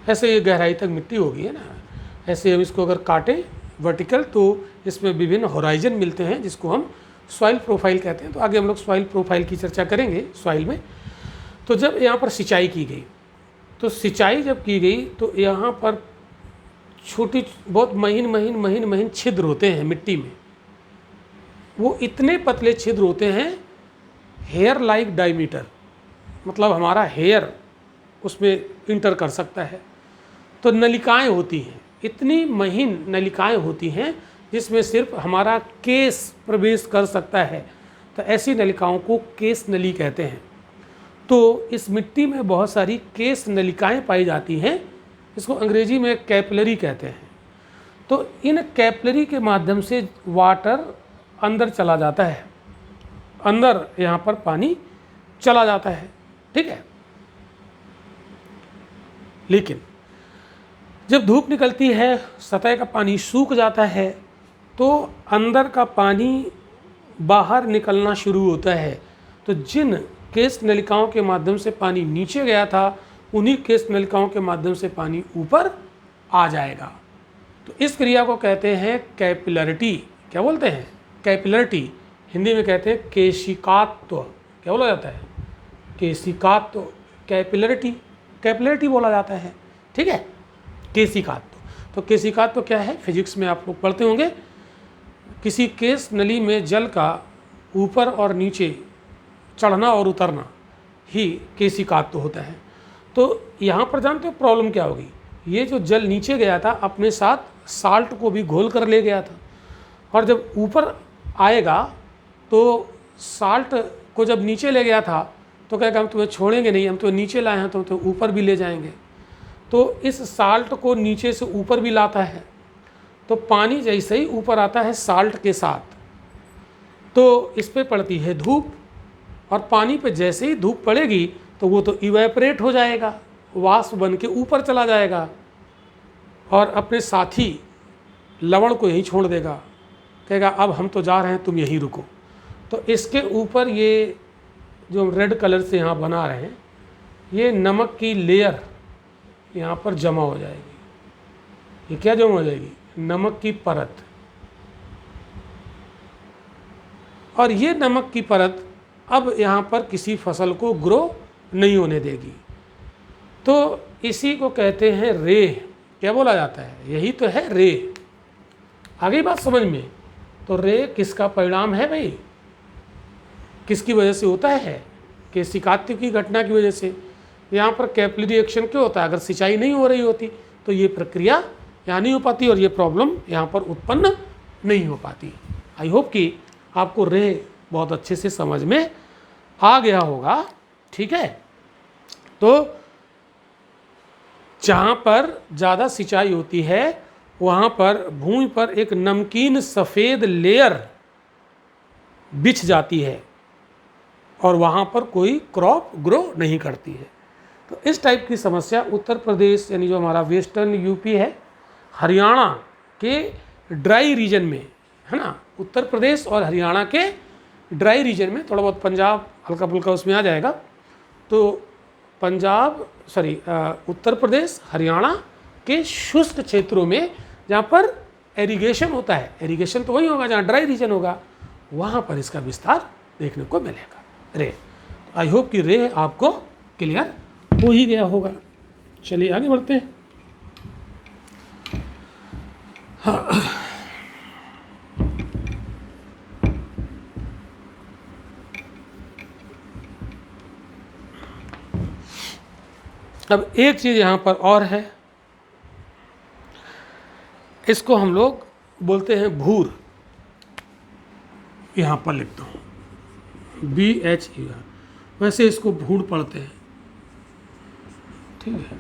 S1: ऐसे ये गहराई तक मिट्टी होगी, है ना। ऐसे हम इसको अगर काटें वर्टिकल तो इसमें विभिन्न होराइजन मिलते हैं जिसको हम सॉइल प्रोफाइल कहते हैं। तो आगे हम लोग सॉइल प्रोफाइल की चर्चा करेंगे सॉइल में। तो जब यहाँ पर सिंचाई की गई, तो सिंचाई जब की गई तो यहाँ पर छोटी बहुत महीन छिद्र होते हैं मिट्टी में। वो इतने पतले छिद्र होते हैं, हेयर लाइक डायमीटर, मतलब हमारा हेयर उसमें इंटर कर सकता है। तो नलिकाएं होती हैं, इतनी महीन नलिकाएं होती हैं जिसमें सिर्फ हमारा केस प्रवेश कर सकता है। तो ऐसी नलिकाओं को केस नली कहते हैं। तो इस मिट्टी में बहुत सारी केस नलिकाएं पाई जाती हैं, इसको अंग्रेजी में कैपिलरी कहते हैं। तो इन कैपिलरी के माध्यम से वाटर अंदर चला जाता है, अंदर यहाँ पर पानी चला जाता है, ठीक है। लेकिन जब धूप निकलती है, सतह का पानी सूख जाता है, तो अंदर का पानी बाहर निकलना शुरू होता है। तो जिन केस नलिकाओं के माध्यम से पानी नीचे गया था, उन्हीं केस नलिकाओं के माध्यम से पानी ऊपर आ जाएगा। तो इस क्रिया को कहते हैं कैपिलरिटी। क्या बोलते हैं? कैपिलरिटी। हिंदी में कहते हैं केशिकात्व। क्या बोला जाता है? केशिकात्व। कैपिलरिटी, कैपिलरिटी बोला जाता है, ठीक है। केशिकात्व। तो केशिकात्व क्या है? फिजिक्स में आप लोग पढ़ते होंगे। किसी केस नली में जल का ऊपर और नीचे चढ़ना और उतरना ही केशिकात्व होता है। तो यहाँ पर जानते हो प्रॉब्लम क्या होगी? ये जो जल नीचे गया था अपने साथ साल्ट को भी घोल कर ले गया था, और जब ऊपर आएगा तो साल्ट को जब नीचे ले गया था तो कहेगा हम तुम्हें छोड़ेंगे नहीं, हम तुम्हें नीचे लाए हैं तो तुम्हें ऊपर भी ले जाएंगे। तो इस साल्ट को नीचे से ऊपर भी लाता है। तो पानी जैसे ही ऊपर आता है साल्ट के साथ, तो इस पे पड़ती है धूप, और पानी पे जैसे ही धूप पड़ेगी तो वो तो इवेपोरेट हो जाएगा, वाष्प बन के ऊपर चला जाएगा और अपने साथी लवण को यहीं छोड़ देगा, कहेगा अब हम तो जा रहे हैं, तुम यहीं रुको। तो इसके ऊपर ये जो रेड कलर से यहाँ बना रहे हैं, ये नमक की लेयर यहाँ पर जमा हो जाएगी। ये क्या जमा हो जाएगी? नमक की परत। और ये नमक की परत अब यहाँ पर किसी फसल को ग्रो नहीं होने देगी। तो इसी को कहते हैं रेह। क्या बोला जाता है? यही तो है रेह। आगे बात समझ में। तो रेह किसका परिणाम है भाई? किसकी वजह से होता है? के सिकात्य की घटना की वजह से यहाँ पर कैपिलरी एक्शन क्यों होता है? अगर सिंचाई नहीं हो रही होती तो ये प्रक्रिया यहाँ नहीं हो पाती और ये प्रॉब्लम यहाँ पर उत्पन्न नहीं हो पाती। आई होप कि आपको रे बहुत अच्छे से समझ में आ गया होगा। ठीक है, तो जहाँ पर ज़्यादा सिंचाई होती है वहाँ पर भूमि पर एक नमकीन सफ़ेद लेयर बिछ जाती है और वहाँ पर कोई क्रॉप ग्रो नहीं करती है। तो इस टाइप की समस्या उत्तर प्रदेश यानी जो हमारा वेस्टर्न यूपी है, हरियाणा के ड्राई रीजन में है ना, उत्तर प्रदेश और हरियाणा के ड्राई रीजन में, थोड़ा बहुत पंजाब हल्का फुल्का उसमें आ जाएगा, तो उत्तर प्रदेश हरियाणा के शुष्क क्षेत्रों में जहाँ पर एरीगेशन होता है, एरीगेशन तो वही होगा जहाँ ड्राई रीजन होगा, वहाँ पर इसका विस्तार देखने को मिलेगा। रे, आई होप कि रे आपको क्लियर हो ही गया होगा। चलिए आगे बढ़ते हैं। अब एक चीज़ यहाँ पर और है, इसको हम लोग बोलते हैं भूर। यहाँ पर लिखता हूँ BHER, वैसे इसको भूर पढ़ते हैं। ठीक है,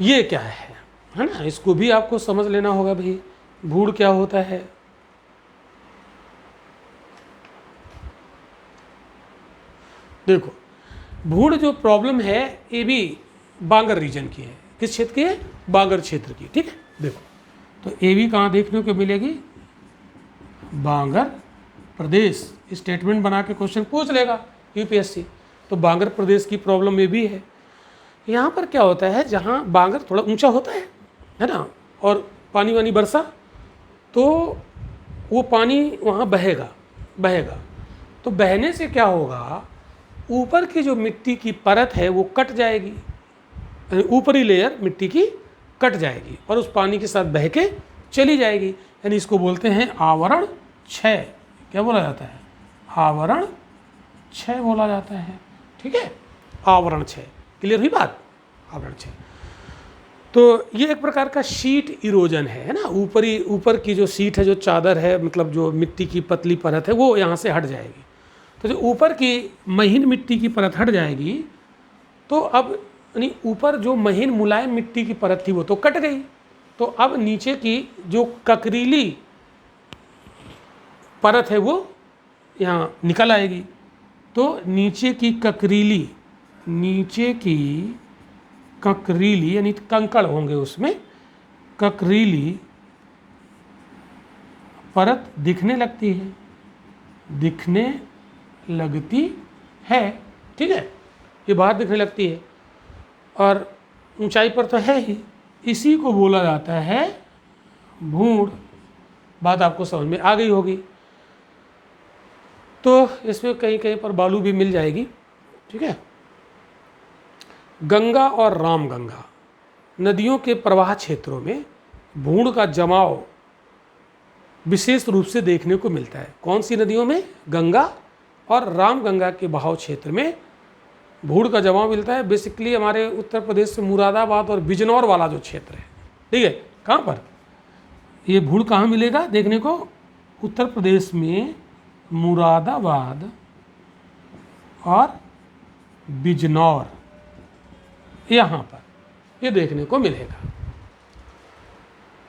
S1: ये क्या है ना, इसको भी आपको समझ लेना होगा भाई, भूर क्या होता है। देखो, भूड़ जो प्रॉब्लम है ये भी बांगर रीजन की है। किस क्षेत्र की है? बांगर क्षेत्र की। ठीक है, देखो तो ये भी कहाँ देखने को मिलेगी? बांगर प्रदेश। स्टेटमेंट बना के क्वेश्चन पूछ लेगा यूपीएससी, तो बांगर प्रदेश की प्रॉब्लम ये भी है। यहाँ पर क्या होता है, जहाँ बांगर थोड़ा ऊंचा होता है ना, और पानी वानी बरसा तो वो पानी वहाँ बहेगा। तो बहने से क्या होगा, ऊपर की जो मिट्टी की परत है वो कट जाएगी, यानी ऊपरी लेयर मिट्टी की कट जाएगी और उस पानी के साथ बह के चली जाएगी। यानी इसको बोलते हैं आवरण क्षय। क्या बोला जाता है? आवरण क्षय बोला जाता है। ठीक है, आवरण क्षय। क्लियर हुई बात? आवरण क्षय तो ये एक प्रकार का शीट इरोजन है ना, ऊपर की जो शीट है, जो चादर है, मतलब जो मिट्टी की पतली परत है, वो यहाँ से हट जाएगी। तो जो ऊपर की महीन मिट्टी की परत हट जाएगी, तो अब यानी ऊपर जो महीन मुलायम मिट्टी की परत थी वो तो कट गई, तो अब नीचे की जो ककरीली परत है वो यहाँ निकल आएगी। तो नीचे की ककरीली यानी कंकड़ होंगे उसमें, ककरीली परत दिखने लगती है। ठीक है, ये बाहर दिखने लगती है और ऊंचाई पर तो है ही, इसी को बोला जाता है भूड़। बात आपको समझ में आ गई होगी। तो इसमें कहीं कहीं पर बालू भी मिल जाएगी। ठीक है, गंगा और रामगंगा नदियों के प्रवाह क्षेत्रों में भूड़ का जमाव विशेष रूप से देखने को मिलता है। कौन सी नदियों में? गंगा और रामगंगा के बहाव क्षेत्र में भूड़ का जमाव मिलता है। बेसिकली हमारे उत्तर प्रदेश से मुरादाबाद और बिजनौर वाला जो क्षेत्र है, ठीक है, कहाँ पर ये भूड़ कहाँ मिलेगा देखने को? उत्तर प्रदेश में मुरादाबाद और बिजनौर, यहाँ पर ये देखने को मिलेगा।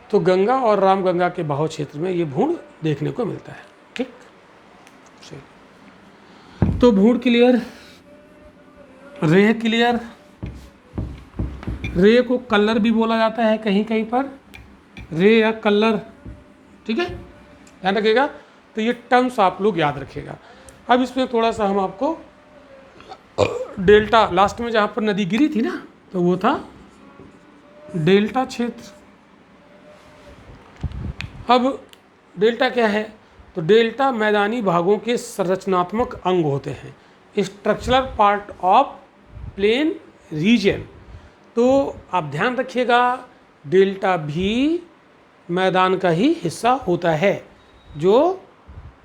S1: तो गंगा और रामगंगा के बहाव क्षेत्र में ये भूड़ देखने को मिलता है। ठीक, तो भूड़ क्लियर, रेह क्लियर। रे को कलर भी बोला जाता है कहीं कहीं पर, रे या कलर। ठीक है, ध्यान रखिएगा। तो ये टर्म्स आप लोग याद रखिएगा। अब इसमें थोड़ा सा हम आपको डेल्टा, लास्ट में जहाँ पर नदी गिरी थी ना, तो वो था डेल्टा क्षेत्र। अब डेल्टा क्या है? तो डेल्टा मैदानी भागों के संरचनात्मक अंग होते हैं, structural part of plain region. तो आप ध्यान रखिएगा, डेल्टा भी मैदान का ही हिस्सा होता है जो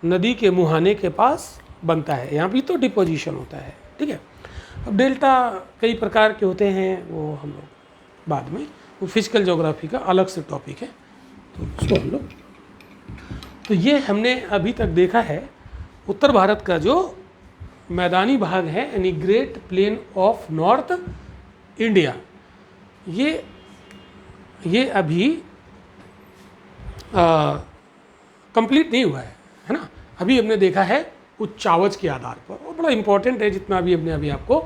S1: नदी के मुहाने के पास बनता है, यहाँ भी तो डिपोजिशन होता है, ठीक है। अब डेल्टा कई प्रकार के होते हैं, वो हम लोग बाद में, वो फिजिकल ज्योग्राफी का अलग से टॉपिक है, तो उसको हम लोग, तो ये हमने अभी तक देखा है उत्तर भारत का जो मैदानी भाग है, यानी great plain of north India, ये अभी कंप्लीट नहीं हुआ है ना। अभी हमने देखा है उच्चावच के आधार पर, और बड़ा इंपॉर्टेंट है जितना भी हमने अभी आपको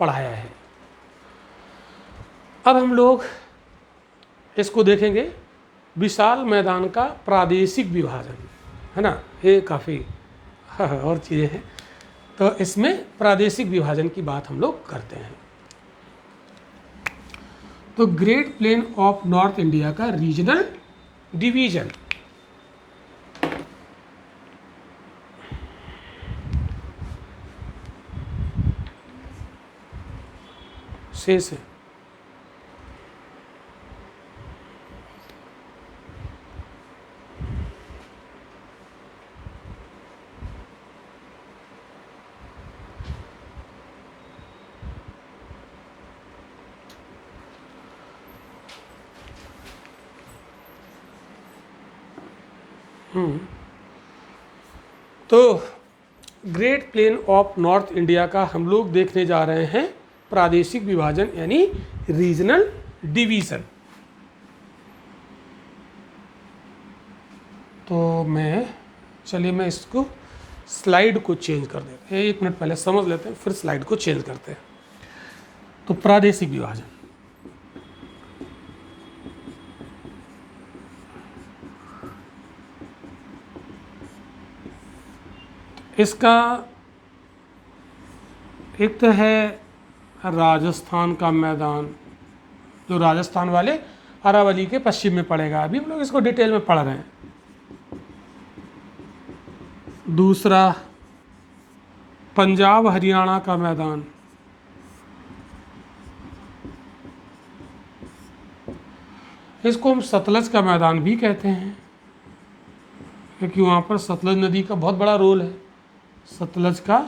S1: पढ़ाया है। अब हम लोग इसको देखेंगे, विशाल मैदान का प्रादेशिक विभाजन, है ना, ये काफ़ी और चीज़ें हैं, तो इसमें प्रादेशिक विभाजन की बात हम लोग करते हैं। तो great plain of north India का रीजनल डिवीजन, शेष है, तो great plain of north India का हम लोग देखने जा रहे हैं प्रादेशिक विभाजन, यानी रीजनल डिवीजन। तो चलिए मैं इसको स्लाइड को चेंज कर देते हैं, 1 मिनट पहले समझ लेते हैं, फिर स्लाइड को चेंज करते हैं। तो प्रादेशिक विभाजन, इसका एक तो है राजस्थान का मैदान, जो राजस्थान वाले अरावली के पश्चिम में पड़ेगा, अभी हम लोग इसको डिटेल में पढ़ रहे हैं। दूसरा पंजाब हरियाणा का मैदान, इसको हम सतलज का मैदान भी कहते हैं, क्योंकि वहाँ पर सतलज नदी का बहुत बड़ा रोल है, सतलज का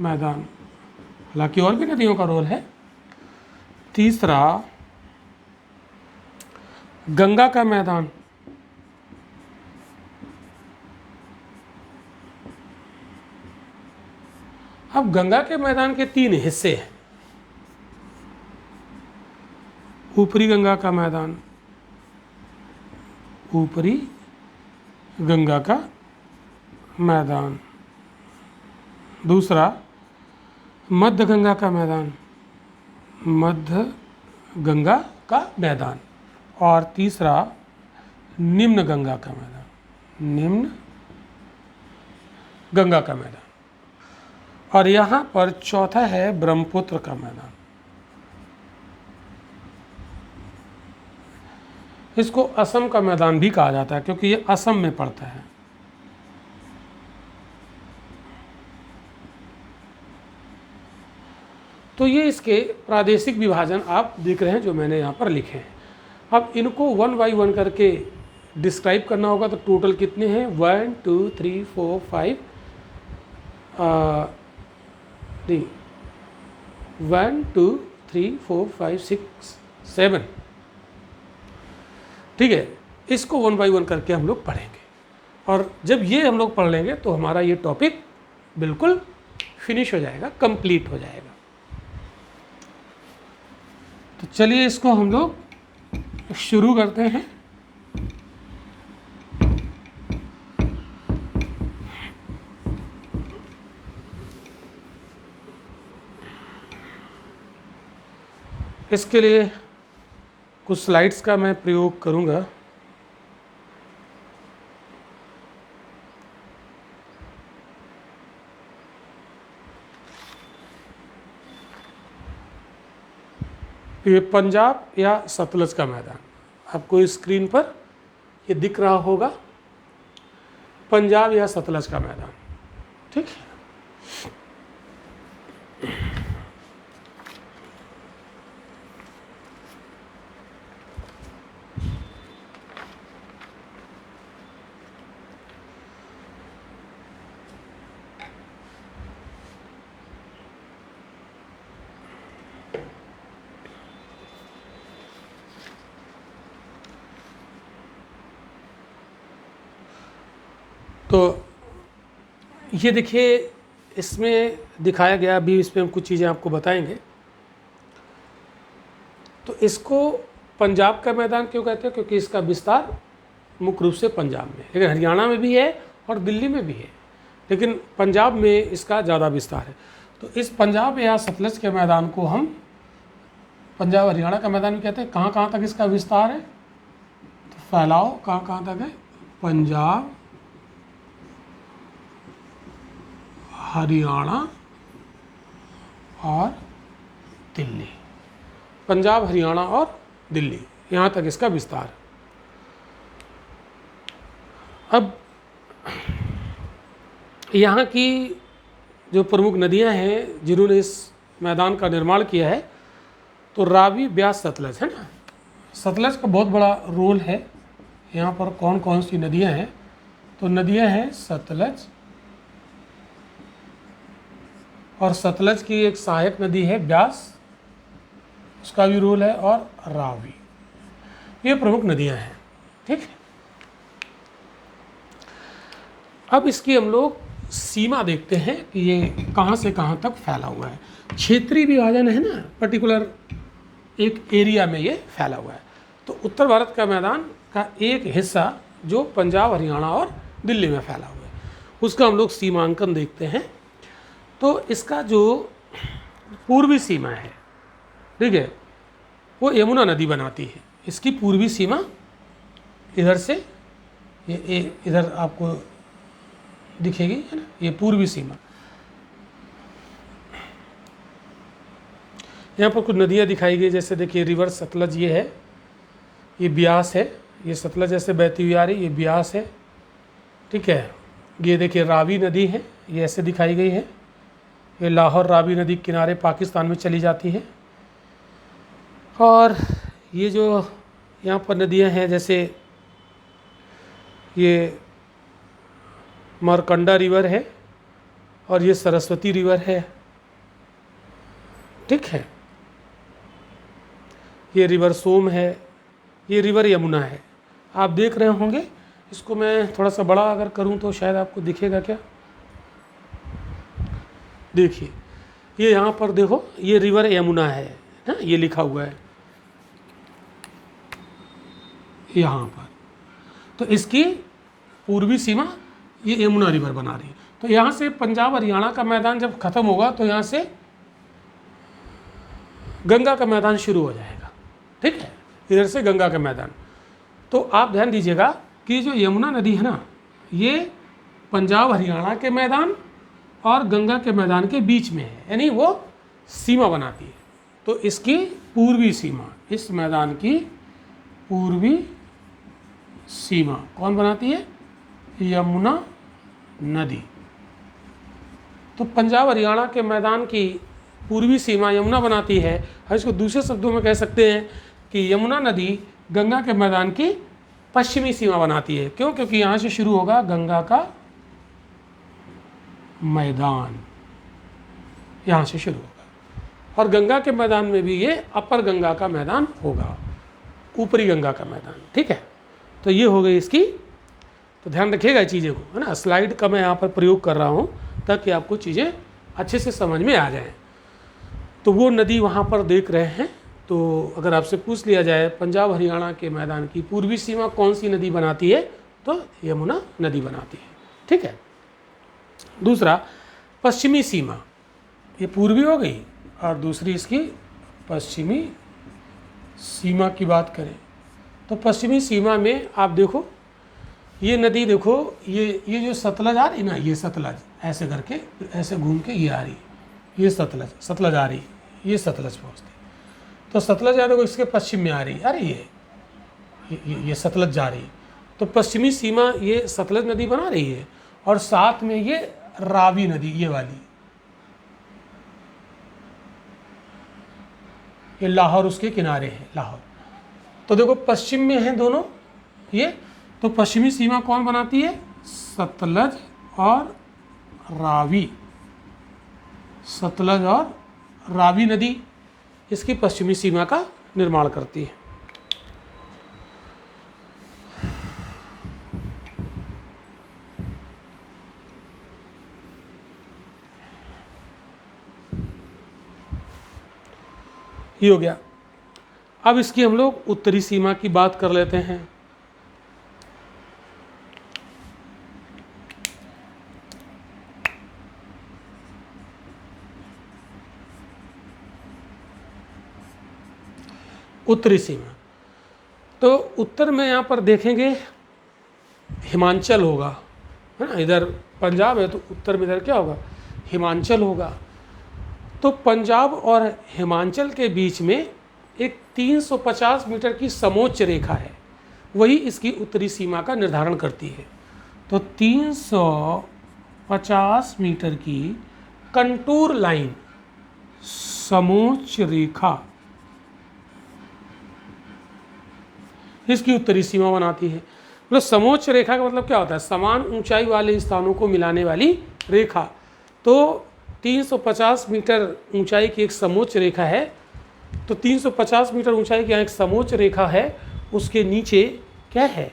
S1: मैदान, हालांकि और भी नदियों का रोल है। तीसरा गंगा का मैदान, अब गंगा के मैदान के 3 हिस्से हैं, ऊपरी गंगा का मैदान, ऊपरी गंगा का मैदान, दूसरा मध्य गंगा का मैदान, मध्य गंगा का मैदान, और तीसरा निम्न गंगा का मैदान, निम्न गंगा का मैदान, और यहाँ पर चौथा है ब्रह्मपुत्र का मैदान। इसको असम का मैदान भी कहा जाता है, क्योंकि ये असम में पड़ता है। तो ये इसके प्रादेशिक विभाजन आप देख रहे हैं जो मैंने यहाँ पर लिखे हैं। अब इनको 1 बाई 1 करके डिस्क्राइब करना होगा, तो टोटल कितने हैं, 1 2 3 4 5 नहीं 1 2 3 4 5 6 7, ठीक है। इसको 1 बाई 1 करके हम लोग पढ़ेंगे, और जब ये हम लोग पढ़ लेंगे तो हमारा ये टॉपिक बिल्कुल फिनिश हो जाएगा, कंप्लीट हो जाएगा। तो चलिए इसको हम लोग शुरू करते हैं। इसके लिए कुछ स्लाइड्स का मैं प्रयोग करूंगा। ये पंजाब या सतलज का मैदान, आपको स्क्रीन पर ये दिख रहा होगा, पंजाब या सतलज का मैदान, ठीक है। तो ये देखिए इसमें दिखाया गया, अभी इसमें हम कुछ चीज़ें आपको बताएंगे। तो इसको पंजाब का मैदान क्यों कहते हैं? क्योंकि इसका विस्तार मुख्य रूप से पंजाब में, लेकिन हरियाणा में भी है और दिल्ली में भी है, लेकिन पंजाब में इसका ज़्यादा विस्तार है। तो इस पंजाब या सतलज के मैदान को हम पंजाब हरियाणा का मैदान भी कहते हैं। कहाँ कहाँ तक इसका विस्तार है? तो फैलाव कहाँ कहाँ तक है? पंजाब, हरियाणा और दिल्ली। पंजाब, हरियाणा और दिल्ली, यहाँ तक इसका विस्तार। अब यहाँ की जो प्रमुख नदियाँ हैं जिन्होंने इस मैदान का निर्माण किया है, तो रावी, ब्यास, सतलज है ना। सतलज का बहुत बड़ा रोल है। यहाँ पर कौन कौन सी नदियाँ हैं? तो नदियाँ हैं सतलज, और सतलज की एक सहायक नदी है ब्यास, उसका भी रोल है, और रावी। ये प्रमुख नदियाँ हैं, ठीक है। अब इसकी हम लोग सीमा देखते हैं कि ये कहाँ से कहाँ तक फैला हुआ है। क्षेत्रीय विभाजन है ना, पर्टिकुलर एक एरिया में ये फैला हुआ है। तो उत्तर भारत का मैदान का एक हिस्सा जो पंजाब, हरियाणा और दिल्ली में फैला हुआ है, उसका हम लोग सीमांकन देखते हैं। तो इसका जो पूर्वी सीमा है, ठीक है, वो यमुना नदी बनाती है। इसकी पूर्वी सीमा इधर से ये इधर आपको दिखेगी, है ना, ये पूर्वी सीमा। यहाँ पर कुछ नदियाँ दिखाई गई, जैसे देखिए रिवर सतलज ये है, ये ब्यास है, ये सतलज ऐसे बहती हुई आ रही, ये ब्यास है, ठीक है। ये देखिए रावी नदी है, ये ऐसे दिखाई गई है, ये लाहौर रावी नदी किनारे पाकिस्तान में चली जाती है। और ये जो यहाँ पर नदियाँ हैं, जैसे ये मारकंडा रिवर है और ये सरस्वती रिवर है, ठीक है। ये रिवर सोम है, ये रिवर यमुना है। आप देख रहे होंगे, इसको मैं थोड़ा सा बड़ा अगर करूं तो शायद आपको दिखेगा क्या। देखिए ये यहाँ पर देखो, ये रिवर यमुना है ना, ये लिखा हुआ है यहाँ पर। तो इसकी पूर्वी सीमा ये यमुना रिवर बना रही है। तो यहाँ से पंजाब हरियाणा का मैदान जब खत्म होगा तो यहाँ से गंगा का मैदान शुरू हो जाएगा, ठीक है, इधर से गंगा का मैदान। तो आप ध्यान दीजिएगा कि जो यमुना नदी है ना, ये पंजाब हरियाणा के मैदान और गंगा के मैदान के बीच में है, यानी वो सीमा बनाती है। तो इसकी पूर्वी सीमा, इस मैदान की पूर्वी सीमा कौन बनाती है? यमुना नदी। तो पंजाब हरियाणा के मैदान की पूर्वी सीमा यमुना बनाती है। और इसको दूसरे शब्दों में कह सकते हैं कि यमुना नदी गंगा के मैदान की पश्चिमी सीमा बनाती है। क्यों? क्योंकि यहाँ से शुरू होगा गंगा का मैदान, यहाँ से शुरू होगा, और गंगा के मैदान में भी ये अपर गंगा का मैदान होगा, ऊपरी गंगा का मैदान, ठीक है। तो ये हो गई इसकी। तो ध्यान रखिएगा चीज़ें को, है ना। स्लाइड का मैं यहाँ पर प्रयोग कर रहा हूँ ताकि आपको चीज़ें अच्छे से समझ में आ जाएं। तो वो नदी वहाँ पर देख रहे हैं। तो अगर आपसे पूछ लिया जाए पंजाब हरियाणा के मैदान की पूर्वी सीमा कौन सी नदी बनाती है, तो यमुना नदी बनाती है, ठीक है। दूसरा पश्चिमी सीमा, ये पूर्वी हो गई, और दूसरी इसकी पश्चिमी सीमा की बात करें तो पश्चिमी सीमा में आप देखो, ये नदी देखो, ये जो सतलज आ रही ना, ये सतलज ऐसे करके ऐसे घूम के ये आ रही, ये सतलज आ रही, ये सतलज पहुँचती। तो सतलज देखो इसके पश्चिम में आ रही, अरे ये सतलज जा रही। तो पश्चिमी सीमा ये सतलज नदी बना रही है, और साथ में ये रावी नदी, ये वाली, ये लाहौर उसके किनारे है, लाहौर। तो देखो पश्चिम में है दोनों ये। तो पश्चिमी सीमा कौन बनाती है? सतलज और रावी, सतलज और रावी नदी इसकी पश्चिमी सीमा का निर्माण करती है। ये हो गया। अब इसकी हम लोग उत्तरी सीमा की बात कर लेते हैं। उत्तरी सीमा, तो उत्तर में यहाँ पर देखेंगे हिमांचल होगा, है ना। इधर पंजाब है तो उत्तर में इधर क्या होगा, हिमांचल होगा। तो पंजाब और हिमाचल के बीच में एक 350 मीटर की समोच्च रेखा है, वही इसकी उत्तरी सीमा का निर्धारण करती है। तो 350 मीटर की कंटूर लाइन, समोच्च रेखा, इसकी उत्तरी सीमा बनाती है। मतलब समोच्च रेखा का मतलब क्या होता है, समान ऊंचाई वाले स्थानों को मिलाने वाली रेखा। तो 350 मीटर ऊंचाई की एक समोच्च रेखा है, तो 350 मीटर ऊंचाई की एक समोच्च रेखा है, उसके नीचे क्या है,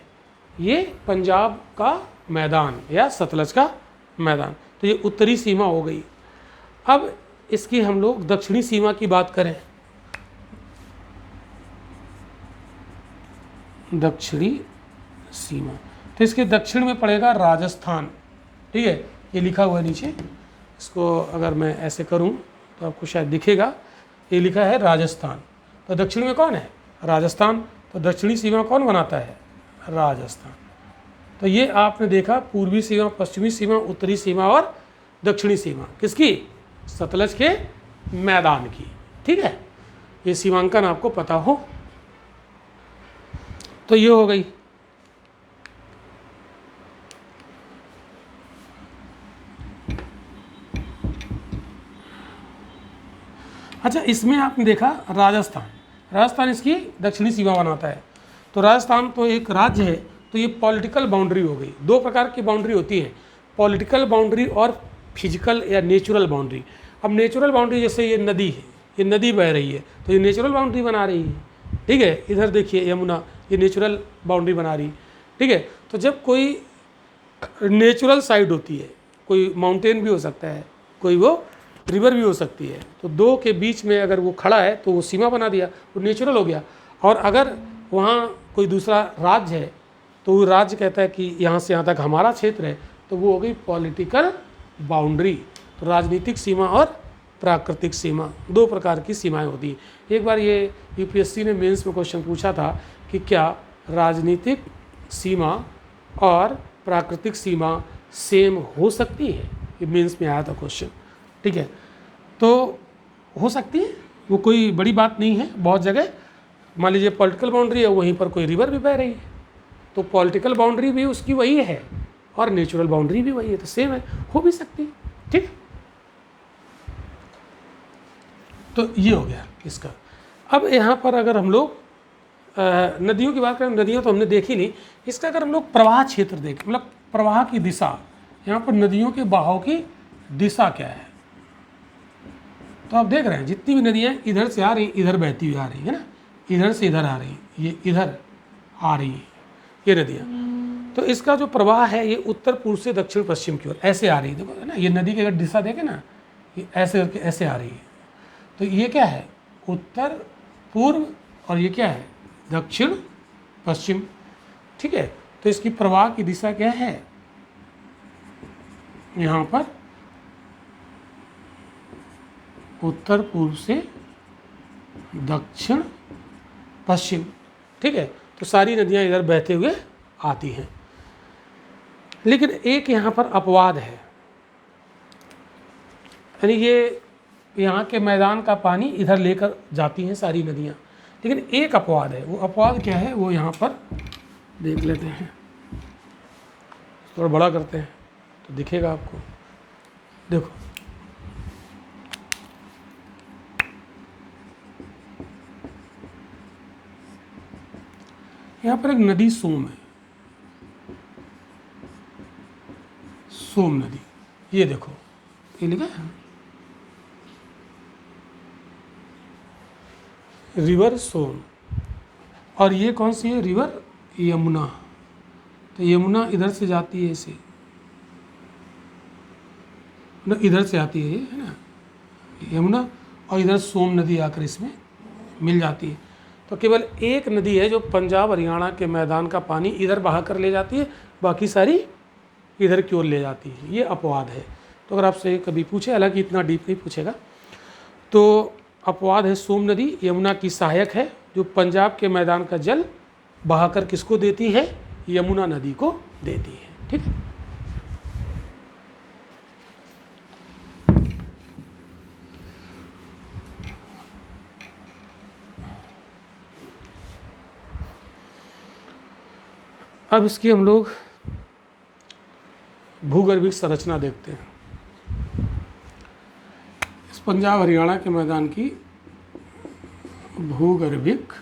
S1: ये पंजाब का मैदान या सतलज का मैदान। तो ये उत्तरी सीमा हो गई। अब इसकी हम लोग दक्षिणी सीमा की बात करें। दक्षिणी सीमा, तो इसके दक्षिण में पड़ेगा राजस्थान, ठीक है, ये लिखा हुआ है नीचे। इसको अगर मैं ऐसे करूं तो आपको शायद दिखेगा, ये लिखा है राजस्थान। तो दक्षिण में कौन है, राजस्थान। तो दक्षिणी सीमा कौन बनाता है, राजस्थान। तो ये आपने देखा पूर्वी सीमा, पश्चिमी सीमा, उत्तरी सीमा और दक्षिणी सीमा किसकी, सतलज के मैदान की, ठीक है। ये सीमांकन आपको पता हो। तो ये हो गई। अच्छा, इसमें आपने देखा राजस्थान, राजस्थान इसकी दक्षिणी सीमा बनाता है। तो राजस्थान तो एक राज्य है, तो ये पॉलिटिकल बाउंड्री हो गई। दो प्रकार की बाउंड्री होती है, पॉलिटिकल बाउंड्री और फिजिकल या नेचुरल बाउंड्री। अब नेचुरल बाउंड्री, जैसे ये नदी है, ये नदी बह रही है तो ये नेचुरल बाउंड्री बना रही है, ठीक है। इधर देखिए यमुना, ये नेचुरल बाउंड्री बना रही, ठीक है। तो जब कोई नेचुरल साइड होती है, कोई माउंटेन भी हो सकता है, कोई वो रिवर भी हो सकती है, तो दो के बीच में अगर वो खड़ा है तो वो सीमा बना दिया, वो नेचुरल हो गया। और अगर वहाँ कोई दूसरा राज्य है तो वो राज्य कहता है कि यहाँ से यहाँ तक हमारा क्षेत्र है, तो वो हो गई पॉलिटिकल बाउंड्री। तो राजनीतिक सीमा और प्राकृतिक सीमा, दो प्रकार की सीमाएं होती हैं। एक बार ये यूपीएससी ने मेंस में क्वेश्चन पूछा था कि क्या राजनीतिक सीमा और प्राकृतिक सीमा सेम हो सकती है, ये मेंस में आया था क्वेश्चन, ठीक है। तो हो सकती है, वो कोई बड़ी बात नहीं है। बहुत जगह मान लीजिए पॉलिटिकल बाउंड्री है, वहीं पर कोई रिवर भी बह रही है, तो पॉलिटिकल बाउंड्री भी उसकी वही है और नेचुरल बाउंड्री भी वही है, तो सेम है, हो भी सकती है, ठीक। तो ये हो गया इसका। अब यहाँ पर अगर हम लोग नदियों की बात करें, नदियाँ तो हमने देखी नहीं, इसका अगर हम लोग प्रवाह क्षेत्र देखें, मतलब प्रवाह की दिशा, यहाँ पर नदियों के बहाव की दिशा क्या है, तो आप देख रहे हैं जितनी भी नदियाँ इधर से आ रही, इधर बहती हुई आ रही है ना, इधर से इधर आ रही, ये इधर आ रही है ये नदियाँ। तो इसका जो प्रवाह है ये उत्तर पूर्व से दक्षिण पश्चिम की ओर ऐसे आ रही है, देखो है ना, ये नदी की अगर दिशा देखें ना, ये ऐसे करके ऐसे आ रही है। तो ये क्या है, उत्तर पूर्व, और ये क्या है, दक्षिण पश्चिम, ठीक है। तो इसकी प्रवाह की दिशा क्या है, यहाँ पर उत्तर पूर्व से दक्षिण पश्चिम, ठीक है। तो सारी नदियाँ इधर बहते हुए आती हैं। लेकिन एक यहाँ पर अपवाद है, यानी ये यहाँ के मैदान का पानी इधर लेकर जाती हैं सारी नदियाँ, लेकिन एक अपवाद है। वो अपवाद क्या है, वो यहाँ पर देख लेते हैं, थोड़ा बड़ा करते हैं तो दिखेगा आपको। देखो यहाँ पर एक नदी सोम है, सोम नदी, ये देखो ये लिखा है रिवर सोम। और ये कौन सी है, रिवर यमुना। तो यमुना इधर से जाती है ऐसे, इधर से आती है ये, है ना, यमुना, और इधर सोम नदी आकर इसमें मिल जाती है। तो केवल एक नदी है जो पंजाब हरियाणा के मैदान का पानी इधर बहा कर ले जाती है, बाकी सारी इधर की ओर ले जाती है। ये अपवाद है। तो अगर आपसे कभी पूछे, हालांकि इतना डीप नहीं पूछेगा, तो अपवाद है सोम नदी यमुना की सहायक है, जो पंजाब के मैदान का जल बहाकर किसको देती है? यमुना नदी को देती है। ठीक है। अब इसकी हम लोग भूगर्भिक संरचना देखते हैं। इस पंजाब हरियाणा के मैदान की भूगर्भिक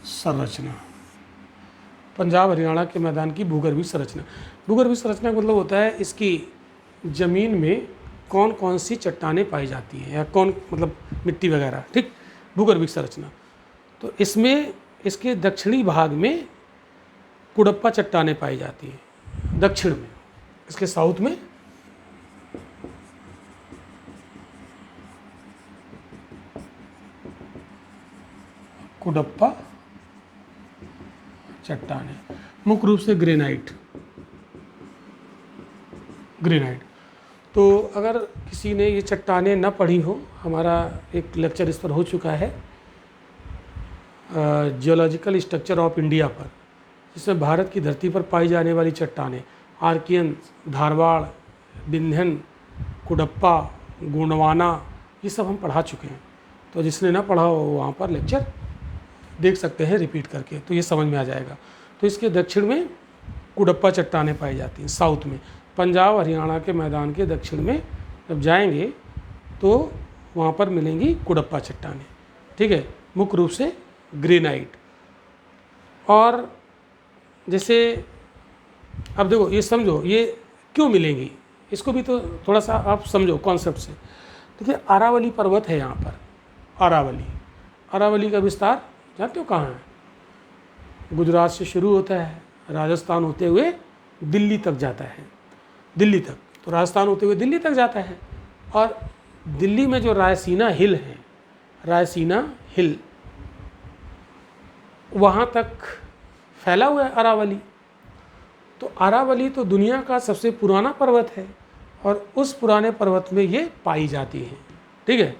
S1: संरचना, पंजाब हरियाणा के मैदान की भूगर्भिक संरचना। भूगर्भिक संरचना का मतलब होता है इसकी ज़मीन में कौन कौन सी चट्टानें पाई जाती हैं, या कौन मतलब मिट्टी वगैरह। ठीक, भूगर्भिक संरचना। तो इसमें इसके दक्षिणी भाग में कुडप्पा चट्टानें पाई जाती हैं, दक्षिण में। इसके साउथ में कुडप्पा चट्टानें, मुख्य रूप से ग्रेनाइट। तो अगर किसी ने ये चट्टानें न पढ़ी हो, हमारा एक लेक्चर इस पर हो चुका है, जियोलॉजिकल स्ट्रक्चर ऑफ इंडिया पर, जिसमें भारत की धरती पर पाई जाने वाली चट्टानें आर्कियन, धारवाड़, विंध्यन, कुडप्पा, गोंडवाना, ये सब हम पढ़ा चुके हैं। तो जिसने ना पढ़ा हो वहाँ पर लेक्चर देख सकते हैं रिपीट करके, तो ये समझ में आ जाएगा। तो इसके दक्षिण में कुडप्पा चट्टानें पाई जाती हैं, साउथ में। पंजाब हरियाणा के मैदान के दक्षिण में जब जाएंगे तो वहाँ पर मिलेंगी कुडप्पा चट्टानें। ठीक है, मुख्य रूप से ग्रेनाइट। और जैसे अब देखो, ये समझो ये क्यों मिलेंगी, इसको भी तो थोड़ा सा आप समझो कॉन्सेप्ट से। देखिए, अरावली पर्वत है यहाँ पर, अरावली का विस्तार जानते हो कहाँ है? गुजरात से शुरू होता है, राजस्थान होते हुए दिल्ली तक जाता है, दिल्ली तक। तो राजस्थान होते हुए दिल्ली तक जाता है, और दिल्ली में जो रायसीना हिल है, रायसीना हिल, वहाँ तक फैला हुआ है अरावली। तो अरावली तो दुनिया का सबसे पुराना पर्वत है, और उस पुराने पर्वत में ये पाई जाती है। ठीक है,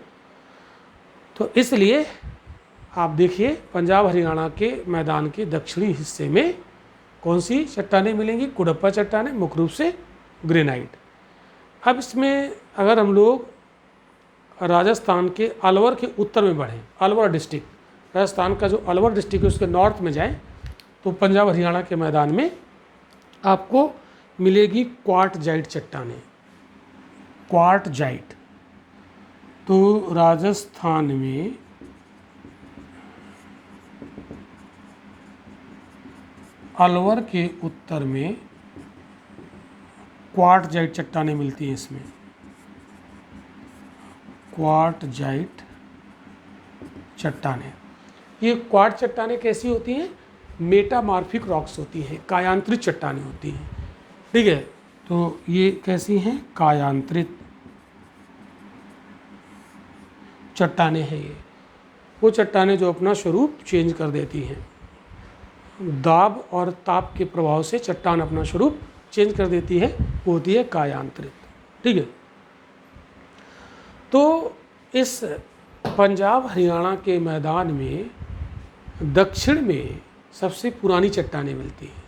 S1: तो इसलिए आप देखिए पंजाब हरियाणा के मैदान के दक्षिणी हिस्से में कौन सी चट्टानें मिलेंगी? कुडप्पा चट्टानें, मुख्य रूप से ग्रेनाइट। अब इसमें अगर हम लोग राजस्थान के अलवर के उत्तर में बढ़ें, अलवर डिस्ट्रिक्ट, राजस्थान का जो अलवर डिस्ट्रिक्ट है उसके नॉर्थ में जाएं, तो पंजाब हरियाणा के मैदान में आपको मिलेगी क्वार्टजाइट चट्टानें, क्वार्टजाइट। तो राजस्थान में अलवर के उत्तर में क्वार्टजाइट चट्टानें मिलती हैं। इसमें क्वार्टजाइट चट्टानें, ये क्वार्ट चट्टानें कैसी होती हैं? मेटामॉर्फिक रॉक्स होती हैं, कायांतरित चट्टानें होती हैं। ठीक है, तो ये कैसी हैं? कायांतरित चट्टानें हैं। ये वो चट्टानें जो अपना स्वरूप चेंज कर देती हैं, दाब और ताप के प्रभाव से चट्टान अपना स्वरूप चेंज कर देती है, वो होती है कायांतरित। ठीक है, तो इस पंजाब हरियाणा के मैदान में दक्षिण में सबसे पुरानी चट्टानें मिलती हैं।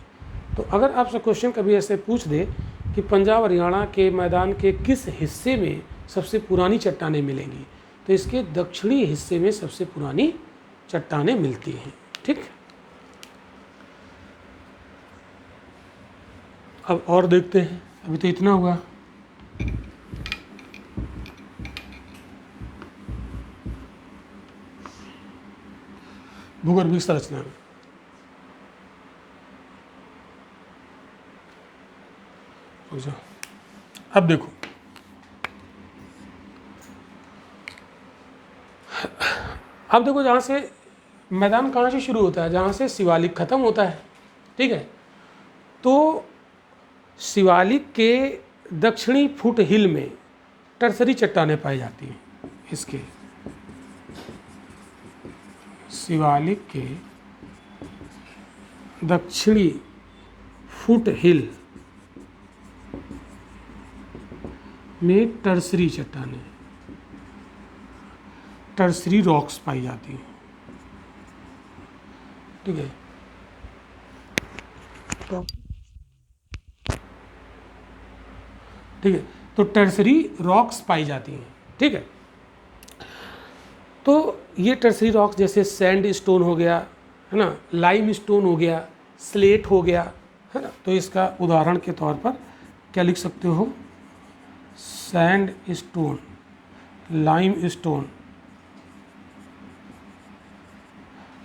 S1: तो अगर आपसे क्वेश्चन कभी ऐसे पूछ दे कि पंजाब हरियाणा के मैदान के किस हिस्से में सबसे पुरानी चट्टानें मिलेंगी, तो इसके दक्षिणी हिस्से में सबसे पुरानी चट्टानें मिलती हैं। ठीक, अब और देखते हैं, अभी तो इतना हुआ। भूगर्भिक संरचना में अब देखो, जहाँ से मैदान कहाँ से शुरू होता है? जहाँ से शिवालिक खत्म होता है। ठीक है, तो शिवालिक के दक्षिणी फुट हिल में टर्सरी चट्टानें पाई जाती हैं। इसके शिवालिक के दक्षिणी फुट हिल में टर्सरी चट्टानें, टर्सरी रॉक्स पाई जाती हैं। ठीक है, ठीक है, तो टर्सरी रॉक्स पाई जाती हैं। ठीक है, तो ये टर्सरी रॉक्स जैसे सैंड स्टोन हो गया, है ना, लाइम स्टोन हो गया, स्लेट हो गया, है ना, तो इसका उदाहरण के तौर पर क्या लिख सकते हो, सैंड स्टोन, लाइम स्टोन,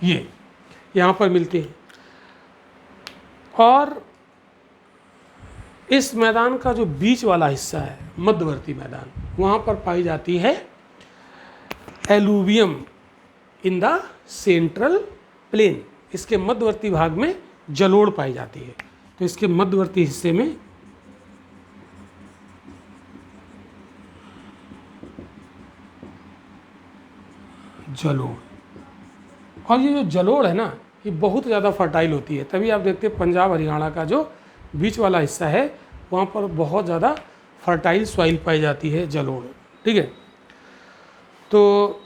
S1: ये यहाँ पर मिलते हैं। और इस मैदान का जो बीच वाला हिस्सा है, मध्यवर्ती मैदान, वहाँ पर पाई जाती है alluvium in the central plain. इसके मध्यवर्ती भाग में जलोढ़ पाई जाती है। तो इसके मध्यवर्ती हिस्से में जलोढ़, और ये जो जलोढ़ है ना, ये बहुत ज़्यादा फर्टाइल होती है। तभी आप देखते हैं पंजाब हरियाणा का जो बीच वाला हिस्सा है वहाँ पर बहुत ज़्यादा फर्टाइल सॉइल पाई जाती है, जलोढ़। ठीक है, तो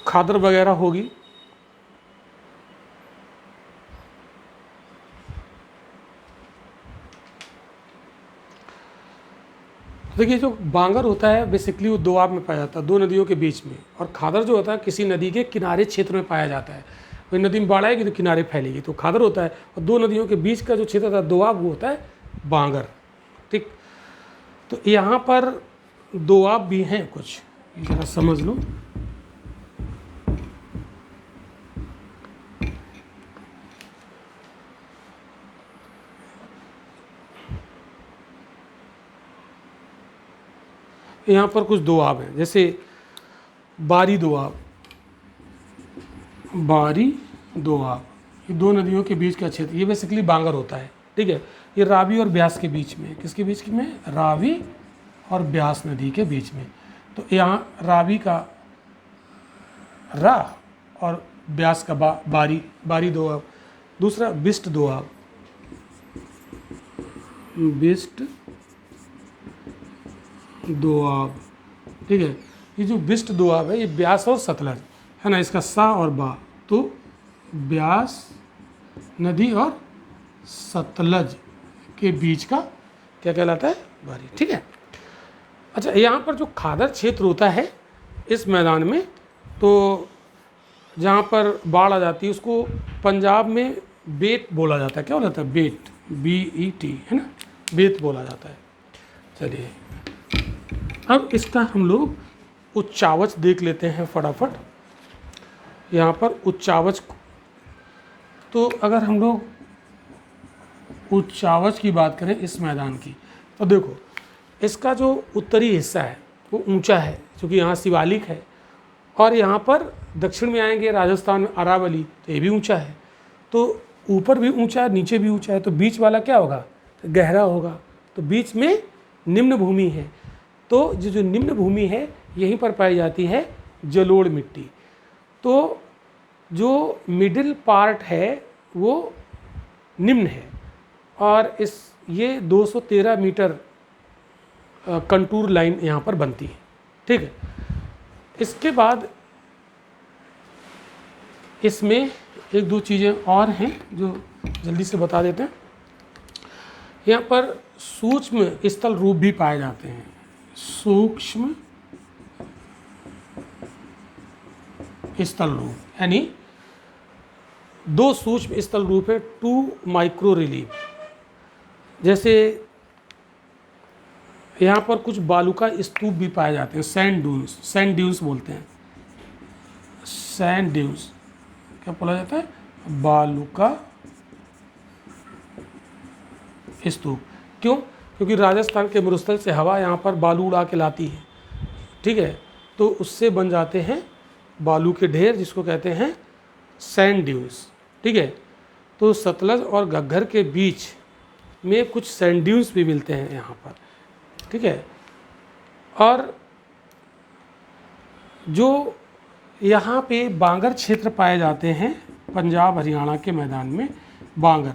S1: खादर वगैरह होगी। देखिए, जो बांगर होता है बेसिकली वो दोआब में पाया जाता है, दो नदियों के बीच में। और खादर जो होता है किसी नदी के किनारे क्षेत्र में पाया जाता है। वही नदी में बाढ़ आएगी तो किनारे फैलेगी, तो खादर होता है। और दो नदियों के बीच का जो क्षेत्र होता है दोआब, वो होता है बांगर। ठीक, तो यहाँ पर दोआब भी हैं कुछ, जरा समझ लो। यहाँ पर कुछ दोआब हैं, जैसे बारी दोआब, बारी दोआब, ये दो नदियों के बीच का क्षेत्र, ये बेसिकली बांगर होता है। ठीक है, ये रावी और ब्यास के बीच में, किसके बीच में, रावी और ब्यास नदी के बीच में। तो यहाँ रावी का रा और ब्यास का बारी, बारी दोआब। दूसरा बिस्ट दोआब, बिस्ट दोआब। ठीक है, ये जो बिस्ट दोआब है ये ब्यास और सतलज है ना, इसका सा और बा, तो ब्यास नदी और सतलज के बीच का क्या कहलाता है, बारी। ठीक है, अच्छा, यहाँ पर जो खादर क्षेत्र होता है इस मैदान में, तो जहाँ पर बाढ़ आ जाती है उसको पंजाब में बेट बोला जाता है। क्या बोला जाता है, बेट, BET, है ना, बेत बोला जाता है। चलिए, अब इसका हम लोग उच्चावच देख लेते हैं फटाफट। यहाँ पर उच्चावच, तो अगर हम लोग उच्चावच की बात करें इस मैदान की, तो देखो इसका जो उत्तरी हिस्सा है वो ऊंचा है, क्योंकि यहाँ शिवालिक है। और यहाँ पर दक्षिण में आएंगे राजस्थान में अरावली, तो ये भी ऊंचा है। तो ऊपर भी ऊंचा है, नीचे भी ऊंचा है, तो बीच वाला क्या होगा, तो गहरा होगा। तो बीच में निम्न भूमि है, तो जो निम्न भूमि है यहीं पर पाई जाती है जलोढ़ मिट्टी। तो जो मिडिल पार्ट है वो निम्न है, और ये 213 मीटर कंटूर लाइन यहाँ पर बनती है। ठीक है, इसके बाद इसमें एक दो चीज़ें और हैं जो जल्दी से बता देते हैं। यहाँ पर सूक्ष्म स्थल रूप भी पाए जाते हैं, सूक्ष्म स्थल रूप, यानी दो सूक्ष्म स्थल रूप है, 2 माइक्रो रिलीफ। जैसे यहाँ पर कुछ बालू का स्तूप भी पाए जाते हैं, सैंड ड्यून्स, सैंड ड्यून्स बोलते हैं, सैंड ड्यून्स। क्या बोला जाता है, बालू का स्तूप। क्यों, क्योंकि राजस्थान के मरुस्थल से हवा यहाँ पर बालू उड़ा के लाती है। ठीक है, तो उससे बन जाते हैं बालू के ढेर, जिसको कहते हैं सैंड ड्यून्स। ठीक है, तो सतलज और घग्गर के बीच में कुछ सैंड ड्यून्स भी मिलते हैं यहाँ पर। ठीक है, और जो यहाँ पे बांगर क्षेत्र पाए जाते हैं पंजाब हरियाणा के मैदान में, बांगर,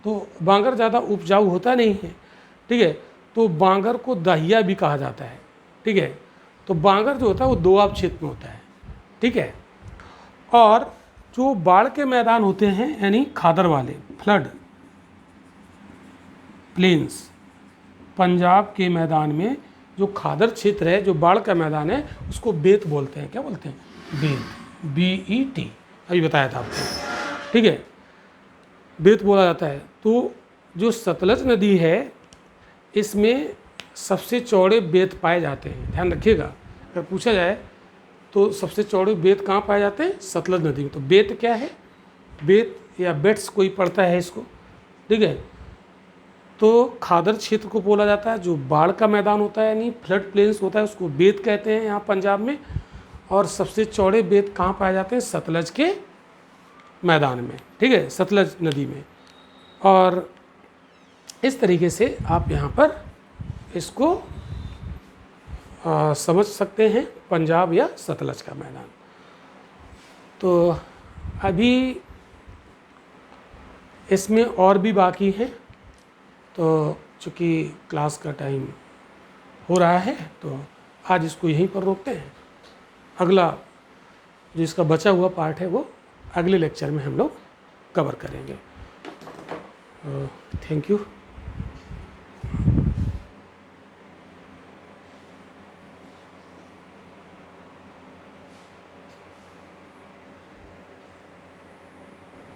S1: तो बांगर ज़्यादा उपजाऊ होता नहीं है, ठीक है, तो बांगर को दाहिया भी कहा जाता है, ठीक है। तो बांगर जो होता है वो दोआब क्षेत्र में होता है, ठीक है। और जो बाढ़ के मैदान होते हैं यानी खादर वाले, फ्लड प्लेन्स, पंजाब के मैदान में जो खादर क्षेत्र है, जो बाढ़ का मैदान है, उसको बेत बोलते हैं। क्या बोलते हैं? बेत, BET, अभी बताया था आपको, ठीक है, बेत बोला जाता है। तो जो सतलज नदी है इसमें सबसे चौड़े बेत पाए जाते हैं, ध्यान रखिएगा। अगर पूछा जाए तो सबसे चौड़े बेत कहाँ पाए जाते हैं? सतलज नदी में। तो बेत क्या है? बेत या बेट्स कोई पढ़ता है इसको, ठीक है। तो खादर क्षेत्र को बोला जाता है, जो बाढ़ का मैदान होता है यानी फ्लड प्लेन्स होता है, उसको बेत कहते हैं यहाँ पंजाब में। और सबसे चौड़े बेत कहाँ पाए जाते हैं? सतलज के मैदान में, ठीक है, सतलज नदी में। और इस तरीके से आप यहाँ पर इसको समझ सकते हैं, पंजाब या सतलज का मैदान। तो अभी इसमें और भी बाकी है, तो चूँकि क्लास का टाइम हो रहा है तो आज इसको यहीं पर रोकते हैं। अगला जो इसका बचा हुआ पार्ट है वो अगले लेक्चर में हम लोग कवर करेंगे। Thank you.